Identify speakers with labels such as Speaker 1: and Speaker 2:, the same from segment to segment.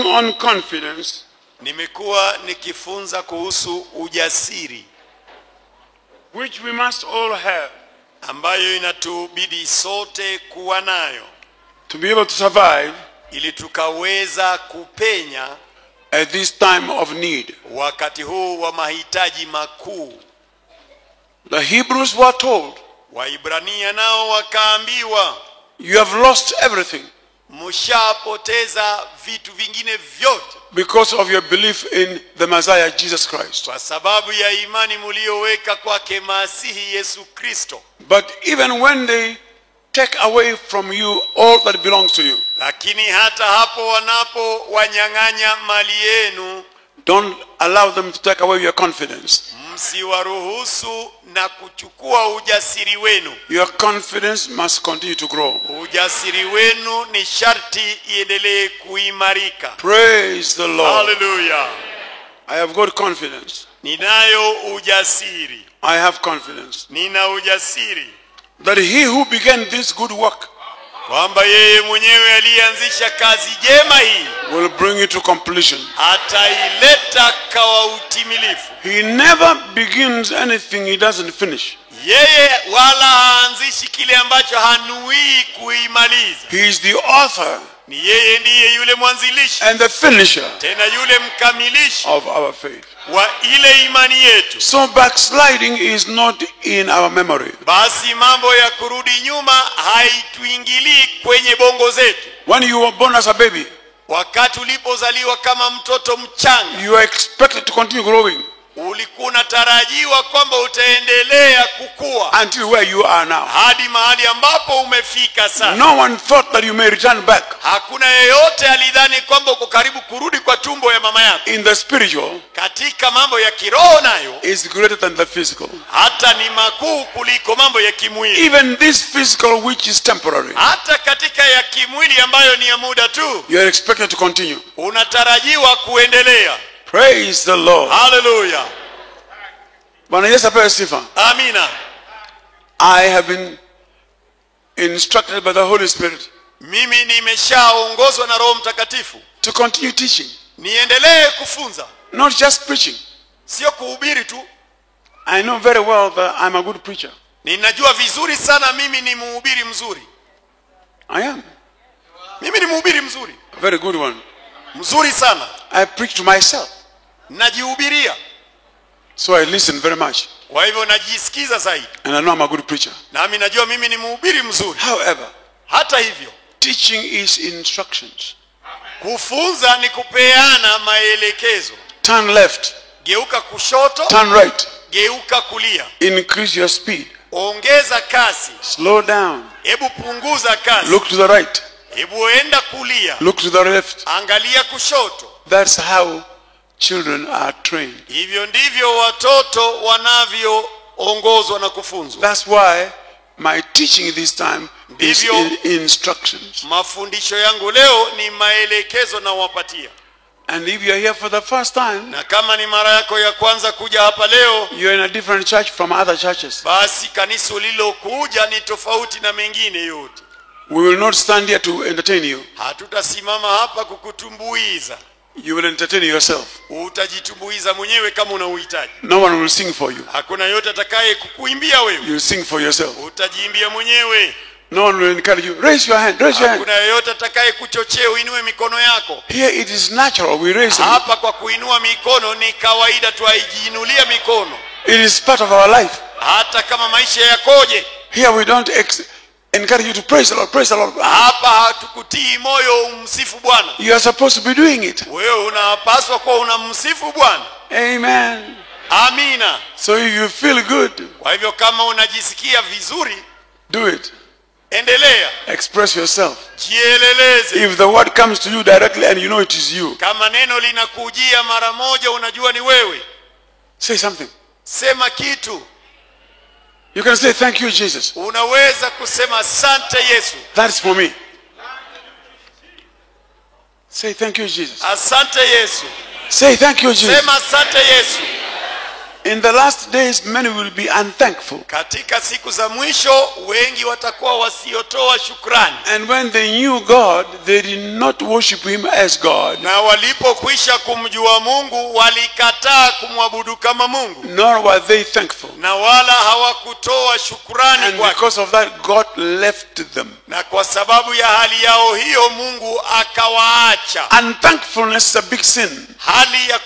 Speaker 1: on confidence,
Speaker 2: nimekuwa nikifunza kuhusu ujasiri,
Speaker 1: which we must all have,
Speaker 2: ambayo inatubidi sote kuwa nayo,
Speaker 1: to be able to survive
Speaker 2: ili tukaweza kupenya
Speaker 1: at this time of need.
Speaker 2: wakati huu wa mahitaji makuu.
Speaker 1: The Hebrews were told,
Speaker 2: Waibrania nao wakaambiwa,
Speaker 1: you have lost everything
Speaker 2: mshapoteza vitu vingine vyote
Speaker 1: because of your belief in the Messiah Jesus Christ.
Speaker 2: kwa sababu ya imani mlioweka kwake Masihi Yesu Kristo.
Speaker 1: But even when they take away from you all that belongs to you,
Speaker 2: Lakini hata hapo wanapowanyang'anya mali yenu,
Speaker 1: don't allow them to take away your confidence.
Speaker 2: msiwaruhusu na kuchukua ujasiri wenu.
Speaker 1: Your confidence must continue to grow.
Speaker 2: Ujasiri wenu ni sharti iendelee kuimarika.
Speaker 1: Praise the Lord.
Speaker 2: Hallelujah.
Speaker 1: I have got confidence.
Speaker 2: Ninayo ujasiri.
Speaker 1: I have confidence
Speaker 2: Nina ujasiri
Speaker 1: that he who began this good work
Speaker 2: kwamba yeye mwenyewe alianzisha kazi jema hii
Speaker 1: will bring it to completion.
Speaker 2: ataileta kwa utimilifu.
Speaker 1: He never begins anything he doesn't finish.
Speaker 2: Yeye wala haanzishi kile ambacho hanuii kuimaliza.
Speaker 1: He is the author
Speaker 2: Ni yeye ndiye yule mwanzilishi
Speaker 1: and the finisher
Speaker 2: tena yule mkamilishi
Speaker 1: of our faith.
Speaker 2: wa ile imani yetu.
Speaker 1: So backsliding is not in our memory.
Speaker 2: Basi mambo ya kurudi nyuma haituingilii kwenye bongo zetu.
Speaker 1: When you were born as a baby,
Speaker 2: Wakati ulipozaliwa kama mtoto mchanga,
Speaker 1: you are expected to continue growing
Speaker 2: ulikuwa unatarajiwa kwamba utaendelea kukua
Speaker 1: until where you are now.
Speaker 2: hadi mahali ambapo umefika sasa.
Speaker 1: No one thought that you may return back.
Speaker 2: Hakuna yeyote alidhani kwamba uko karibu kurudi kwa tumbo ya mama yako.
Speaker 1: In the spiritual
Speaker 2: Katika mambo ya kiroho nayo
Speaker 1: is greater than the physical.
Speaker 2: hata ni makuu kuliko mambo ya kimwili.
Speaker 1: Even this physical which is temporary,
Speaker 2: Hata katika ya kimwili ambayo ni ya muda tu,
Speaker 1: you are expected to continue.
Speaker 2: unatarajiwa kuendelea.
Speaker 1: Praise the Lord.
Speaker 2: Hallelujah.
Speaker 1: Bwana Yesu apewe sifa.
Speaker 2: Amina.
Speaker 1: I have been instructed by the Holy Spirit
Speaker 2: Mimi nimeshaongozwa na Roho Mtakatifu
Speaker 1: to continue teaching,
Speaker 2: niendelee kufunza,
Speaker 1: not just preaching.
Speaker 2: sio kuhubiri tu.
Speaker 1: I know very well that I'm a good preacher.
Speaker 2: Ninajua vizuri sana mimi ni mhubiri mzuri.
Speaker 1: I am
Speaker 2: Mimi ni mhubiri mzuri.
Speaker 1: a very good one.
Speaker 2: Mzuri sana.
Speaker 1: I preach to myself,
Speaker 2: Najihubiria.
Speaker 1: so I listen very much,
Speaker 2: Kwa hivyo najisikiza zaidi.
Speaker 1: and I know I'm a good preacher.
Speaker 2: Nami najua mimi ni mhubiri mzuri.
Speaker 1: However,
Speaker 2: Hata hivyo,
Speaker 1: teaching is instructions.
Speaker 2: kufunza ni kupeana maelekezo.
Speaker 1: Turn left,
Speaker 2: Geuka kushoto,
Speaker 1: turn right,
Speaker 2: geuka kulia.
Speaker 1: increase your speed,
Speaker 2: Ongeza kasi.
Speaker 1: slow down,
Speaker 2: Hebu punguza kasi.
Speaker 1: look to the right,
Speaker 2: Hebu enda kulia.
Speaker 1: look to the left.
Speaker 2: Angalia kushoto.
Speaker 1: That's how children are trained.
Speaker 2: Hivyo ndivyo watoto wanavyoongozwa na kufunzwa.
Speaker 1: That's why my teaching this time is
Speaker 2: Ndivyo
Speaker 1: in instructions.
Speaker 2: mafundisho yangu leo ni maelekezo na wapatia.
Speaker 1: And if you're here for the first time,
Speaker 2: Na kama ni mara yako ya kwanza kuja hapa leo,
Speaker 1: you're in a different church from other churches.
Speaker 2: basi kanisa ulilokuja ni tofauti na mengine yote.
Speaker 1: We will not stand here to entertain you.
Speaker 2: Hatutasimama hapa kukutumbuiza.
Speaker 1: You will entertain yourself.
Speaker 2: Utajitumbuiza mwenyewe kama una uhitaji.
Speaker 1: No one will sing for you.
Speaker 2: Hakuna yote atakaye kukuimbia wewe.
Speaker 1: You sing for yourself.
Speaker 2: Utajiimbia mwenyewe.
Speaker 1: No one will encourage you. Raise your hand. Raise your hand.
Speaker 2: Hakuna yote atakaye kuchochea uinue mikono yako.
Speaker 1: Here it is natural. We raise them.
Speaker 2: Hapa kwa kuinua mikono ni kawaida, tuaijiinulia mikono.
Speaker 1: It is part of our life.
Speaker 2: Hata kama maisha yakoje.
Speaker 1: Here we don't encourage you to praise the Lord. Praise the Lord.
Speaker 2: Hapa hatukutii moyo umsifu Bwana.
Speaker 1: You are supposed to be doing it.
Speaker 2: Wewe unapaswa kuwa unamsifu Bwana.
Speaker 1: Amen.
Speaker 2: Amina.
Speaker 1: So if you feel good,
Speaker 2: Kwa hivyo kama unajisikia vizuri,
Speaker 1: do it.
Speaker 2: endelea.
Speaker 1: Express yourself.
Speaker 2: Jieleleze.
Speaker 1: If the word comes to you directly and you know it is you,
Speaker 2: Kama neno linakujia mara moja unajua ni wewe,
Speaker 1: say something.
Speaker 2: sema kitu.
Speaker 1: You can say, thank you, Jesus.
Speaker 2: Unaweza kusema asante Yesu.
Speaker 1: That's for me. Say, thank you, Jesus.
Speaker 2: Asante Yesu.
Speaker 1: Say, thank you, Jesus.
Speaker 2: Sema asante Yesu.
Speaker 1: In the last days, many will be unthankful.
Speaker 2: katika siku za mwisho wengi watakuwa wasiotoa shukrani.
Speaker 1: And when they knew God, they did not worship him as God,
Speaker 2: Na walipokwisha kumjua Mungu walikataa kumwabudu kama Mungu,
Speaker 1: nor were they thankful.
Speaker 2: na wala hawakutoa shukrani
Speaker 1: And
Speaker 2: kwake.
Speaker 1: because of that, God left them.
Speaker 2: Na kwa sababu ya hali yao hiyo Mungu akawaacha.
Speaker 1: Unthankfulness is a big sin.
Speaker 2: Hali ya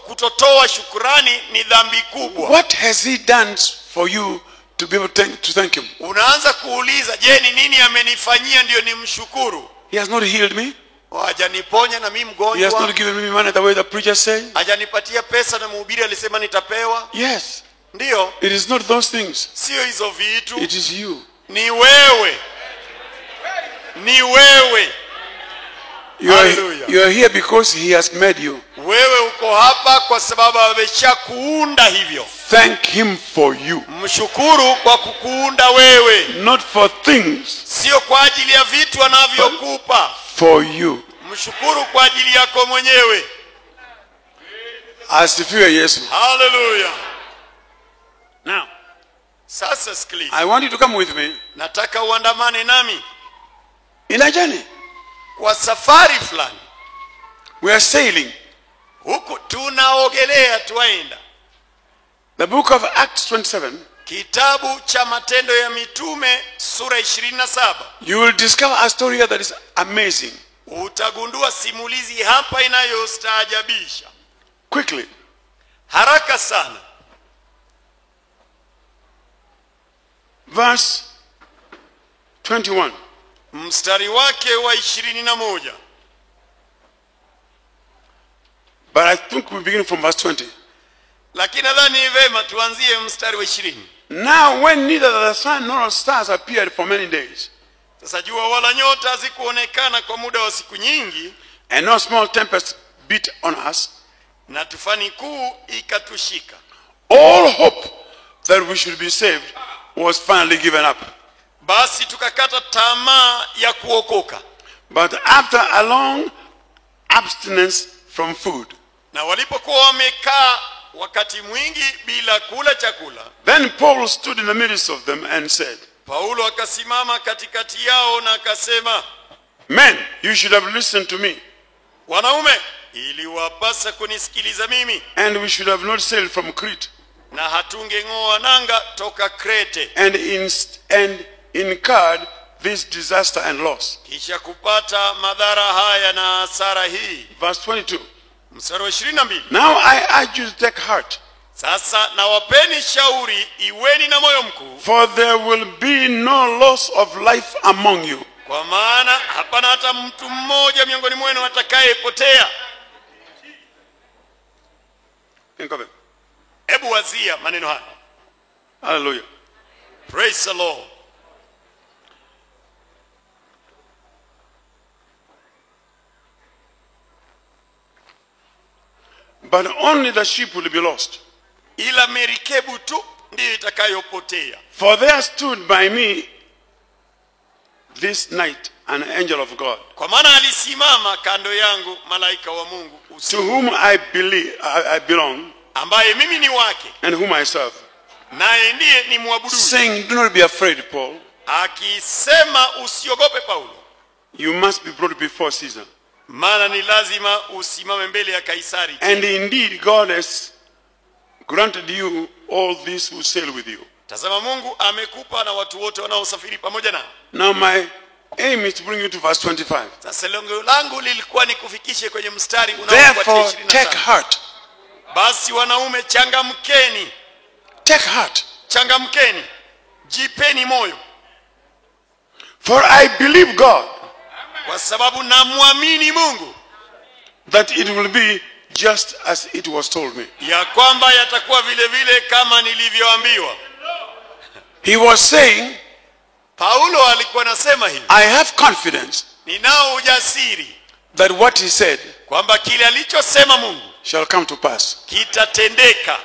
Speaker 2: kutotoa shukrani ni dhambi kubwa.
Speaker 1: What has he done for you to be able to thank him?
Speaker 2: Unaanza kuuliza, je, ni nini amenifanyia ndio nimshukuru?
Speaker 1: He has not healed me.
Speaker 2: Hajaniponya na mimi
Speaker 1: He has
Speaker 2: mgonjwa.
Speaker 1: not given me money the way the preacher said.
Speaker 2: Hajanipatia pesa na mhubiri alisema nitapewa.
Speaker 1: Yes.
Speaker 2: Ndio,
Speaker 1: It is not those things.
Speaker 2: sio hizo vitu.
Speaker 1: It is you.
Speaker 2: Ni wewe. Ni wewe. Hallelujah.
Speaker 1: You are here because he has made you.
Speaker 2: Wewe uko hapa kwa sababu ameshakuunda hivyo.
Speaker 1: Thank him for you.
Speaker 2: Mshukuru kwa kukuunda wewe.
Speaker 1: Not for things,
Speaker 2: Sio kwa ajili ya vitu anavyokupa.
Speaker 1: for you.
Speaker 2: Mshukuru kwa ajili yako mwenyewe.
Speaker 1: Asifiwe Yesu.
Speaker 2: Hallelujah.
Speaker 1: Now,
Speaker 2: Sasa sikiliza.
Speaker 1: I want you to come with me
Speaker 2: Nataka uandamane nami
Speaker 1: in a journey.
Speaker 2: kwa safari fulani.
Speaker 1: We are sailing.
Speaker 2: Huku tunaogelea tuaenda.
Speaker 1: The book of Acts 27.
Speaker 2: Kitabu cha Matendo ya Mitume sura 27.
Speaker 1: You will discover a story here that is amazing.
Speaker 2: Utagundua simulizi hapa inayostaajabisha.
Speaker 1: Quickly.
Speaker 2: Haraka sana.
Speaker 1: Verse 21.
Speaker 2: Mstari wake wa 21.
Speaker 1: But I think we begin from verse 20.
Speaker 2: Lakini nadhani vema tuanzie mstari wa 20.
Speaker 1: Now when neither the sun nor the stars appeared for many days,
Speaker 2: Sasa jua wala nyota hazikuonekana kwa muda wa siku nyingi,
Speaker 1: and no small tempest beat on us,
Speaker 2: na tufani kuu ikatushika.
Speaker 1: all hope that we should be saved was finally given up.
Speaker 2: Basi tukakata tamaa ya kuokoka.
Speaker 1: But after a long abstinence from food,
Speaker 2: Na walipokuwa wamekaa wakati mwingi bila kula chakula,
Speaker 1: then Paul stood in the midst of them and said,
Speaker 2: Paulo akasimama katikati yao na akasema,
Speaker 1: Men, you should have listened to me,
Speaker 2: wanaume, iliwapasa kunisikiliza mimi,
Speaker 1: and we should have not sailed from Crete
Speaker 2: na hatungeng'oa nanga toka Krete,
Speaker 1: and incurred this disaster and loss.
Speaker 2: kisha kupata madhara haya na hasara hii.
Speaker 1: Verse 22.
Speaker 2: Mstari wa 22.
Speaker 1: Now I urge you to take heart,
Speaker 2: Sasa na wapeni shauri, iweni na moyo mkuu,
Speaker 1: for there will be no loss of life among you.
Speaker 2: kwa maana hapana hata mtu mmoja miongoni mwenu atakayepotea.
Speaker 1: Think of it.
Speaker 2: Hebu wazia maneno haya.
Speaker 1: Hallelujah.
Speaker 2: Praise the Lord.
Speaker 1: But only the sheep will be lost.
Speaker 2: Ila merikebu tu ndiyo itakayopotea.
Speaker 1: For there stood by me this night an angel of God,
Speaker 2: Kwa maana alisimama kando yangu malaika wa Mungu
Speaker 1: to
Speaker 2: usiku,
Speaker 1: whom I belong,
Speaker 2: ambaye mimi ni wake,
Speaker 1: and whom I serve,
Speaker 2: naye ndiye ni mwabudu,
Speaker 1: saying, Do not be afraid, Paul.
Speaker 2: akisema, usiogope Paulo,
Speaker 1: You must be brought before Caesar.
Speaker 2: maana ni lazima usimame mbele ya Kaisari.
Speaker 1: And indeed God has granted you all these who sail with you.
Speaker 2: Tazama, Mungu amekupa na watu wote wanaosafiri pamoja nao.
Speaker 1: Now my aim is to bring you to verse 25.
Speaker 2: Sasa lengo langu lilikuwa ni kufikishe kwenye mstari unaofuatia
Speaker 1: Therefore, take
Speaker 2: 25.
Speaker 1: heart.
Speaker 2: Basi wanaume, changamkeni,
Speaker 1: Take heart.
Speaker 2: changamkeni, jipeni moyo,
Speaker 1: For I believe God
Speaker 2: kwa sababu namwamini Mungu
Speaker 1: that it will be just as it was told me.
Speaker 2: ya kwamba yatakuwa vile vile kama nilivyoambiwa.
Speaker 1: He was saying,
Speaker 2: Paulo alikuwa anasema hivi,
Speaker 1: I have confidence
Speaker 2: ninao ujasiri
Speaker 1: that what he said
Speaker 2: kwamba kile alichosema Mungu
Speaker 1: shall come to pass.
Speaker 2: kitatendeka.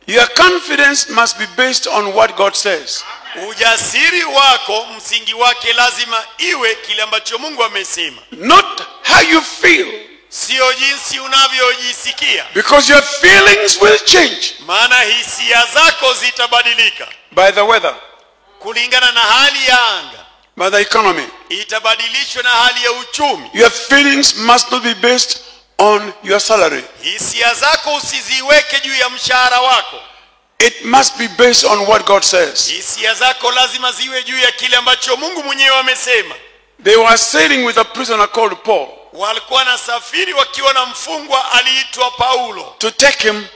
Speaker 1: Your confidence must be based on what God says.
Speaker 2: Ujasiri wako msingi wake lazima iwe kile ambacho Mungu amesema.
Speaker 1: Not how you feel.
Speaker 2: sio jinsi unavyojisikia,
Speaker 1: Because your feelings will change
Speaker 2: maana hisia zako zitabadilika
Speaker 1: by the weather,
Speaker 2: kulingana na hali ya anga,
Speaker 1: by the economy.
Speaker 2: itabadilishwa na hali ya uchumi.
Speaker 1: Your feelings must not be based on your salary.
Speaker 2: Hisia zako usiziweke juu ya mshahara wako.
Speaker 1: It must be based on what God says.
Speaker 2: Hisia zako lazima ziwe juu ya kile ambacho Mungu mwenyewe amesema.
Speaker 1: They were sailing with a prisoner called Paul
Speaker 2: Walikuwa na safiri wakiwa na mfungwa aliitwa Paulo,
Speaker 1: to take him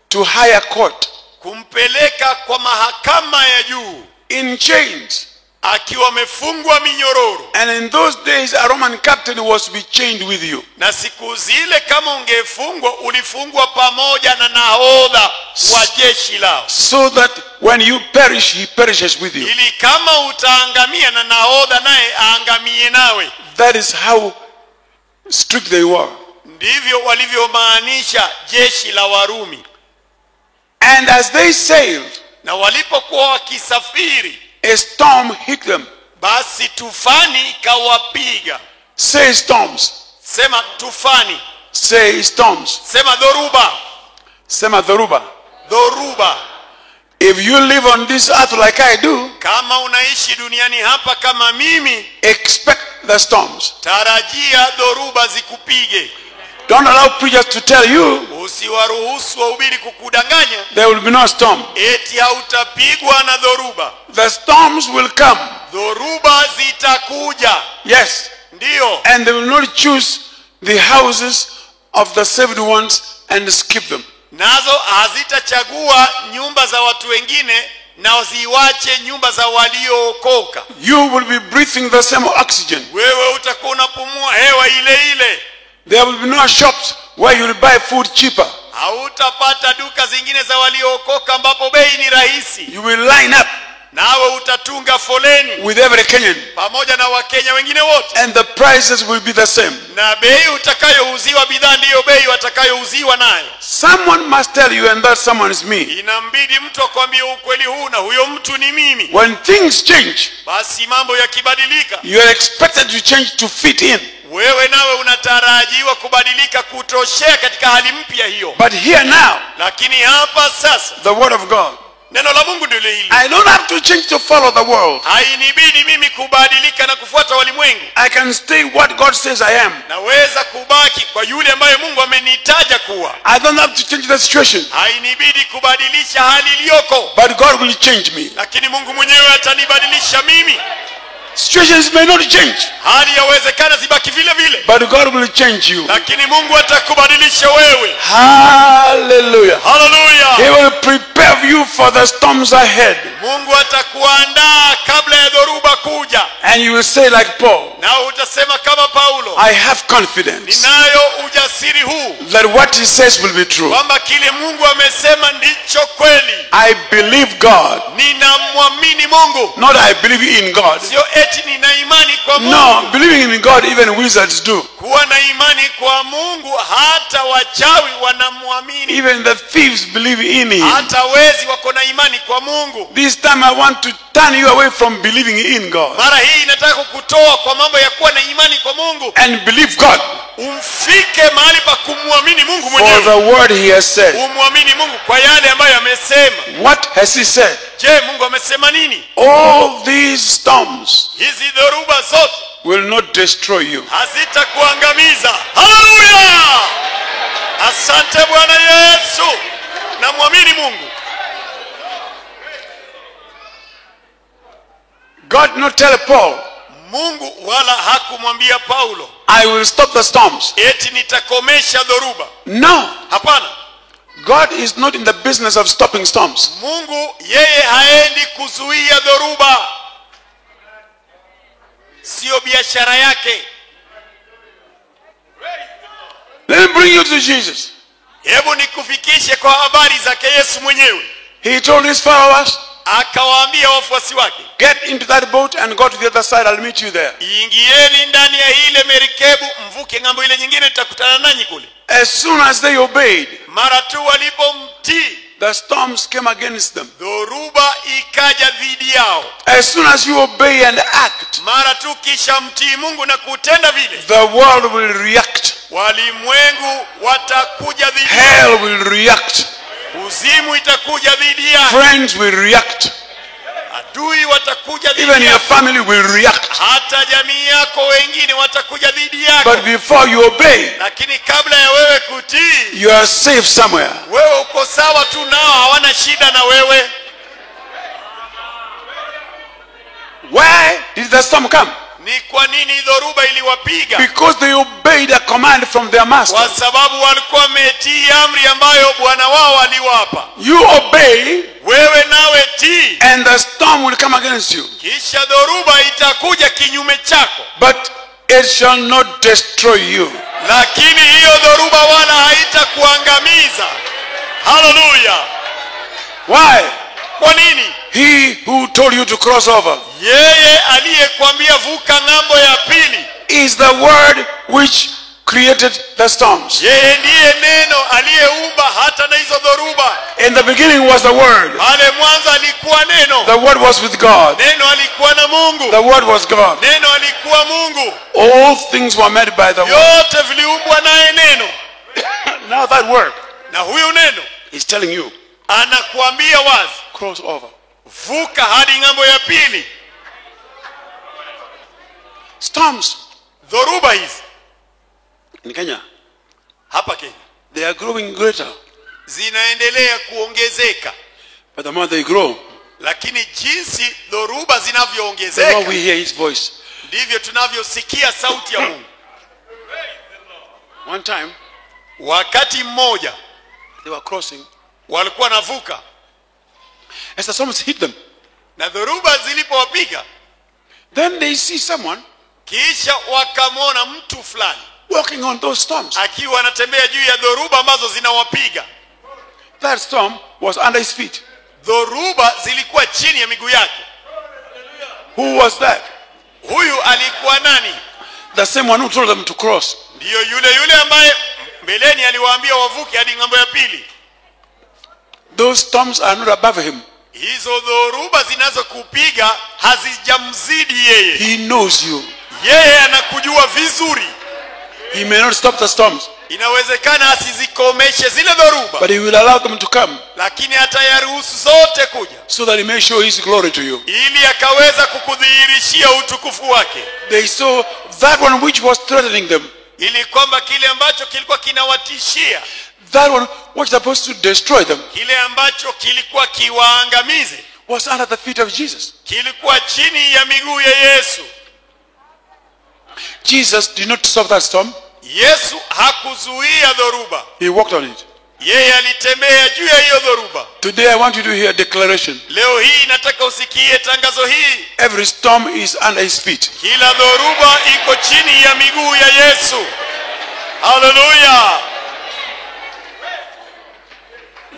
Speaker 1: to higher court
Speaker 2: kumpeleka kwa mahakama ya juu
Speaker 1: in chains.
Speaker 2: akiwa amefungwa minyororo.
Speaker 1: And in those days, a Roman captain was to be chained with you.
Speaker 2: Na siku zile kama ungefungwa, ulifungwa pamoja na nahodha wa jeshi lao,
Speaker 1: So that when you perish, he perishes with you.
Speaker 2: ili kama utaangamia na nahodha naye aangamie nawe.
Speaker 1: That is how strict they were.
Speaker 2: Ndivyo walivyomaanisha jeshi la Warumi.
Speaker 1: And as they sailed,
Speaker 2: Na walipokuwa wakisafiri,
Speaker 1: a storm hit them.
Speaker 2: basi tufani ikawapiga.
Speaker 1: Say storms.
Speaker 2: Sema tufani,
Speaker 1: Say storms.
Speaker 2: sema dhoruba,
Speaker 1: Sema dhoruba.
Speaker 2: dhoruba.
Speaker 1: If you live on this earth like I do,
Speaker 2: Kama unaishi duniani hapa kama mimi,
Speaker 1: expect the storms.
Speaker 2: tarajia dhoruba zikupige.
Speaker 1: Don't allow preachers to tell you
Speaker 2: Usiwaruhusu wahubiri kukudanganya
Speaker 1: there will be no storm.
Speaker 2: eti hautapigwa na dhoruba.
Speaker 1: The storms will come.
Speaker 2: Dhoruba zitakuja,
Speaker 1: Yes.
Speaker 2: ndiyo,
Speaker 1: And they will not choose the houses of the saved ones and skip them.
Speaker 2: nazo hazitachagua nyumba za watu wengine na ziwache nyumba za waliookoka.
Speaker 1: You will be breathing the same oxygen.
Speaker 2: Wewe utakuwa unapumua hewa ile ile.
Speaker 1: There will be no shops where you will buy food cheaper.
Speaker 2: Hautapata duka zingine za waliookoka ambapo bei ni rahisi.
Speaker 1: You will line up
Speaker 2: Nawe utatunga foleni
Speaker 1: with every Kenyan,
Speaker 2: pamoja na Wakenya wengine wote,
Speaker 1: and the prices will be the same.
Speaker 2: na bei utakayouziwa bidhaa ndiyo bei watakayouziwa nayo.
Speaker 1: Someone must tell you, and that someone is me.
Speaker 2: Inambidi mtu akwambie ukweli huu, na huyo mtu ni mimi.
Speaker 1: When things change,
Speaker 2: Basi mambo yakibadilika,
Speaker 1: you are expected to change to fit in.
Speaker 2: wewe nawe unatarajiwa kubadilika kutoshea katika hali mpya hiyo.
Speaker 1: But here now,
Speaker 2: Lakini hapa sasa,
Speaker 1: the word of God.
Speaker 2: neno la Mungu ndilo hili.
Speaker 1: I don't have to change to follow the world.
Speaker 2: Hainibidi mimi kubadilika na kufuata walimwengu.
Speaker 1: I can stay what God says I am.
Speaker 2: Naweza kubaki kwa yule ambaye Mungu amenitaja kuwa.
Speaker 1: I don't have to change the situation.
Speaker 2: Hainibidi kubadilisha hali iliyoko,
Speaker 1: But God will change me.
Speaker 2: lakini Mungu mwenyewe atanibadilisha mimi.
Speaker 1: Situations may not change,
Speaker 2: Hali yawezekana zibaki vile vile,
Speaker 1: but God will change you.
Speaker 2: lakini Mungu atakubadilisha wewe.
Speaker 1: Hallelujah. He
Speaker 2: Haleluya!
Speaker 1: will prepare you for the storms ahead.
Speaker 2: Mungu atakuandaa kabla ya dhoruba kuja,
Speaker 1: And you will say like Paul,
Speaker 2: na utasema kama Paulo,
Speaker 1: I have confidence
Speaker 2: ninayo ujasiri huu
Speaker 1: that what he says will be true.
Speaker 2: kwamba kile Mungu amesema ndicho kweli.
Speaker 1: I believe God,
Speaker 2: Ninamwamini Mungu,
Speaker 1: not I believe in God.
Speaker 2: sio eti nina imani kwa Mungu.
Speaker 1: No, believing in God even wizards do.
Speaker 2: Kuwa na imani kwa Mungu, hata wachawi wanamwamini,
Speaker 1: Even the thieves believe in him.
Speaker 2: hata wezi wako na imani kwa Mungu.
Speaker 1: This time I want to turn you away from believing in God
Speaker 2: Mara hii inataka kukutoa kwa mambo ya kuwa na imani kwa Mungu,
Speaker 1: and believe God
Speaker 2: umfike mahali pa kumwamini Mungu
Speaker 1: for
Speaker 2: mwenyewe.
Speaker 1: the word he has said.
Speaker 2: Umwamini Mungu kwa yale ambayo amesema.
Speaker 1: What has he said?
Speaker 2: Je, Mungu amesema nini?
Speaker 1: All these storms
Speaker 2: Hizi dhoruba zote
Speaker 1: will not destroy you.
Speaker 2: hazitakuangamiza. Haleluya! Asante Bwana Yesu. Namwamini Mungu.
Speaker 1: God did not tell Paul,
Speaker 2: Mungu wala hakumwambia Paulo
Speaker 1: I will stop the storms.
Speaker 2: eti nitakomesha dhoruba.
Speaker 1: No,
Speaker 2: Hapana.
Speaker 1: God is not in the business of stopping storms.
Speaker 2: Mungu yeye haendi kuzuia dhoruba, sio biashara yake.
Speaker 1: Let me bring you to Jesus.
Speaker 2: Hebu nikufikishe kwa habari zake Yesu mwenyewe.
Speaker 1: He told his followers,
Speaker 2: Akawaambia wafuasi wake,
Speaker 1: get into that boat and go to the other side. I'll meet you there.
Speaker 2: ingieni ndani ya ile merikebu, mvuke ng'ambo ile nyingine, tutakutana nanyi kule.
Speaker 1: As soon as they obeyed,
Speaker 2: Mara tu walipomtii,
Speaker 1: the storms came against them.
Speaker 2: dhoruba ikaja dhidi yao.
Speaker 1: As soon as you obey and act,
Speaker 2: Mara tu kisha mtii Mungu na kutenda vile,
Speaker 1: the world will react.
Speaker 2: walimwengu watakuja dhidi yako.
Speaker 1: Hell will react.
Speaker 2: Uzimu itakuja dhidi yako.
Speaker 1: Friends will react.
Speaker 2: Adui watakuja dhidi
Speaker 1: Even your
Speaker 2: yako.
Speaker 1: family will react.
Speaker 2: Hata jamii yako wengine watakuja dhidi yako.
Speaker 1: But before you obey,
Speaker 2: Lakini kabla ya wewe kutii,
Speaker 1: you are safe somewhere.
Speaker 2: wewe uko sawa tu nao, hawana shida na wewe.
Speaker 1: Why did the storm come?
Speaker 2: Ni kwa nini dhoruba iliwapiga?
Speaker 1: Because they obeyed a command from their master.
Speaker 2: Kwa sababu walikuwa wametii amri ambayo bwana wao aliwapa.
Speaker 1: You obey,
Speaker 2: Wewe nawe tii,
Speaker 1: and the storm will come against you.
Speaker 2: kisha dhoruba itakuja kinyume chako.
Speaker 1: But it shall not destroy you.
Speaker 2: Lakini hiyo dhoruba wala haitakuangamiza. Hallelujah.
Speaker 1: Why?
Speaker 2: Kwa nini?
Speaker 1: He who told you to cross over
Speaker 2: Yeye aliyekwambia vuka ng'ambo ya pili,
Speaker 1: is the word which created the storms.
Speaker 2: yeye ndiye neno aliyeumba hata na hizo dhoruba.
Speaker 1: In the beginning was the word.
Speaker 2: Pale mwanzo alikuwa neno.
Speaker 1: The word was with God.
Speaker 2: Neno alikuwa na Mungu.
Speaker 1: The word was God.
Speaker 2: Neno alikuwa Mungu.
Speaker 1: All things were made by the word.
Speaker 2: Yote viliumbwa naye neno.
Speaker 1: Now that word
Speaker 2: Na huyu neno
Speaker 1: is telling you,
Speaker 2: anakuambia wazi,
Speaker 1: cross over.
Speaker 2: vuka hadi ng'ambo ya pili.
Speaker 1: Storms
Speaker 2: Dhoruba hizi
Speaker 1: in Kenya,
Speaker 2: hapa Kenya
Speaker 1: they are growing greater.
Speaker 2: zinaendelea kuongezeka.
Speaker 1: But the more they grow,
Speaker 2: Lakini jinsi dhoruba
Speaker 1: the
Speaker 2: zinavyoongezeka,
Speaker 1: more we hear his voice.
Speaker 2: ndivyo tunavyosikia sauti ya Mungu.
Speaker 1: One time,
Speaker 2: Wakati mmoja
Speaker 1: they were crossing.
Speaker 2: walikuwa navuka,
Speaker 1: As the storms hit them,
Speaker 2: na dhoruba zilipowapiga,
Speaker 1: then they see someone
Speaker 2: kisha wakamwona mtu fulani
Speaker 1: walking on those storms.
Speaker 2: akiwa anatembea juu ya dhoruba ambazo zinawapiga.
Speaker 1: That storm was under his feet.
Speaker 2: Dhoruba zilikuwa chini ya miguu yake.
Speaker 1: Who was that?
Speaker 2: Huyu alikuwa nani?
Speaker 1: The same one who told them to cross.
Speaker 2: Ndiyo yule ambaye mbeleni aliwaambia wavuke hadi ng'ambo ya pili.
Speaker 1: Those storms are not above him.
Speaker 2: Hizo dhoruba zinazokupiga hazijamzidi yeye.
Speaker 1: He knows you.
Speaker 2: Yeye anakujua vizuri.
Speaker 1: He may not stop the storms,
Speaker 2: Inawezekana asizikomeshe zile dhoruba,
Speaker 1: but he will allow them to come
Speaker 2: lakini atayaruhusu zote kuja,
Speaker 1: so that he may show his glory to you.
Speaker 2: ili akaweza kukudhihirishia utukufu wake.
Speaker 1: They saw that one which was threatening them,
Speaker 2: Ili kwamba kile ambacho kilikuwa kinawatishia,
Speaker 1: that one which was supposed to destroy them,
Speaker 2: kile ambacho kilikuwa kiwaangamize,
Speaker 1: was under the feet of Jesus.
Speaker 2: kilikuwa chini ya miguu ya Yesu.
Speaker 1: Jesus did not stop that storm.
Speaker 2: Yesu hakuzuia dhoruba,
Speaker 1: He walked on it.
Speaker 2: yeye alitembea juu ya hiyo dhoruba.
Speaker 1: Today I want you to hear a declaration.
Speaker 2: Leo hii nataka usikie tangazo hii.
Speaker 1: Every storm is under his feet.
Speaker 2: Kila dhoruba iko chini ya miguu ya Yesu. Hallelujah.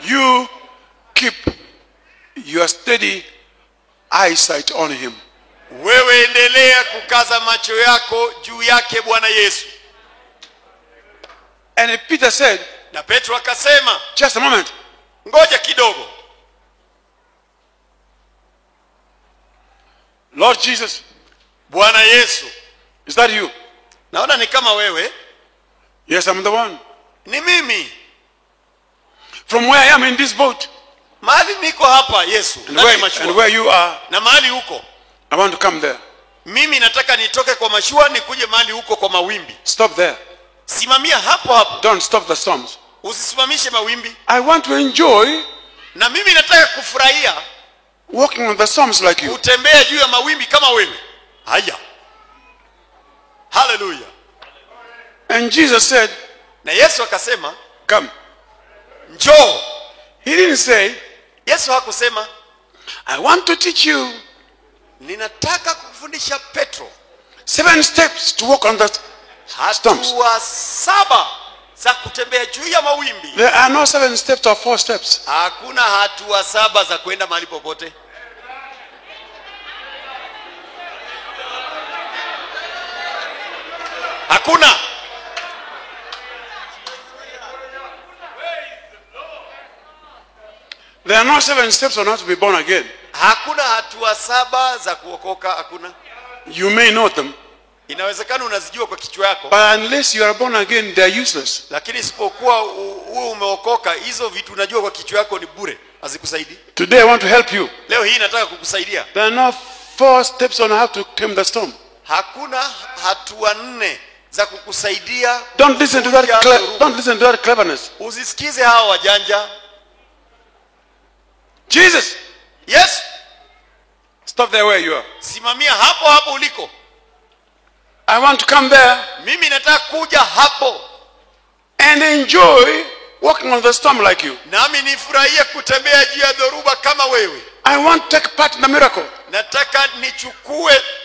Speaker 1: You keep your steady eyesight on him.
Speaker 2: Wewe endelea kukaza macho yako juu yake Bwana Yesu.
Speaker 1: And Peter said,
Speaker 2: Na Petro akasema,
Speaker 1: just a moment.
Speaker 2: ngoja kidogo.
Speaker 1: Lord Jesus,
Speaker 2: Bwana Yesu,
Speaker 1: is that you?
Speaker 2: naona ni kama wewe.
Speaker 1: Yes, I'm the one.
Speaker 2: Ni mimi.
Speaker 1: From where I am in this boat,
Speaker 2: Mahali niko hapa Yesu,
Speaker 1: and
Speaker 2: ndani ya mashua.
Speaker 1: where you are,
Speaker 2: Na mahali huko,
Speaker 1: I want to come there.
Speaker 2: mimi nataka nitoke kwa mashua nikuje mahali huko kwa mawimbi.
Speaker 1: Stop there.
Speaker 2: Simamia hapo hapo.
Speaker 1: Don't stop the storms.
Speaker 2: Usisimamishe mawimbi.
Speaker 1: I want to enjoy
Speaker 2: Na mimi nataka kufurahia
Speaker 1: walking on the storms like you.
Speaker 2: utembea juu ya mawimbi kama wewe. Haya. Hallelujah.
Speaker 1: And Jesus said,
Speaker 2: Na Yesu akasema,
Speaker 1: come.
Speaker 2: njoo.
Speaker 1: He didn't say,
Speaker 2: Yesu hakusema,
Speaker 1: I want to teach you
Speaker 2: ninataka kufundisha Petro
Speaker 1: 7 steps to walk on the storms.
Speaker 2: hatua 7 za kutembea juu ya mawimbi.
Speaker 1: There are no 7 steps or 4 steps.
Speaker 2: Hakuna hatua 7 za kwenda mahali popote. Hakuna.
Speaker 1: There are no 7 steps on how to be born again.
Speaker 2: Hakuna hatua 7 za kuokoka, hakuna.
Speaker 1: You may know them,
Speaker 2: Inawezekana unazijua kwa kichwa yako,
Speaker 1: but unless you are born again, they are useless.
Speaker 2: lakini isipokuwa wewe umeokoka, hizo vitu unajua kwa kichwa yako ni bure, hazikusaidii.
Speaker 1: Today I want to help you.
Speaker 2: Leo hii nataka kukusaidia.
Speaker 1: There are no 4 steps on how to tame the storm.
Speaker 2: Hakuna hatua 4 za kukusaidia.
Speaker 1: Don't listen to that cleverness.
Speaker 2: Usisikize hao wajanja.
Speaker 1: Jesus,
Speaker 2: Yes,
Speaker 1: stop there where you are.
Speaker 2: simamia hapo hapo uliko.
Speaker 1: I want to come there
Speaker 2: Mimi nataka kuja hapo
Speaker 1: and enjoy walking on the storm like you.
Speaker 2: nami nifurahie kutembea juu ya dhoruba kama wewe.
Speaker 1: I want to take part in the miracle.
Speaker 2: Nataka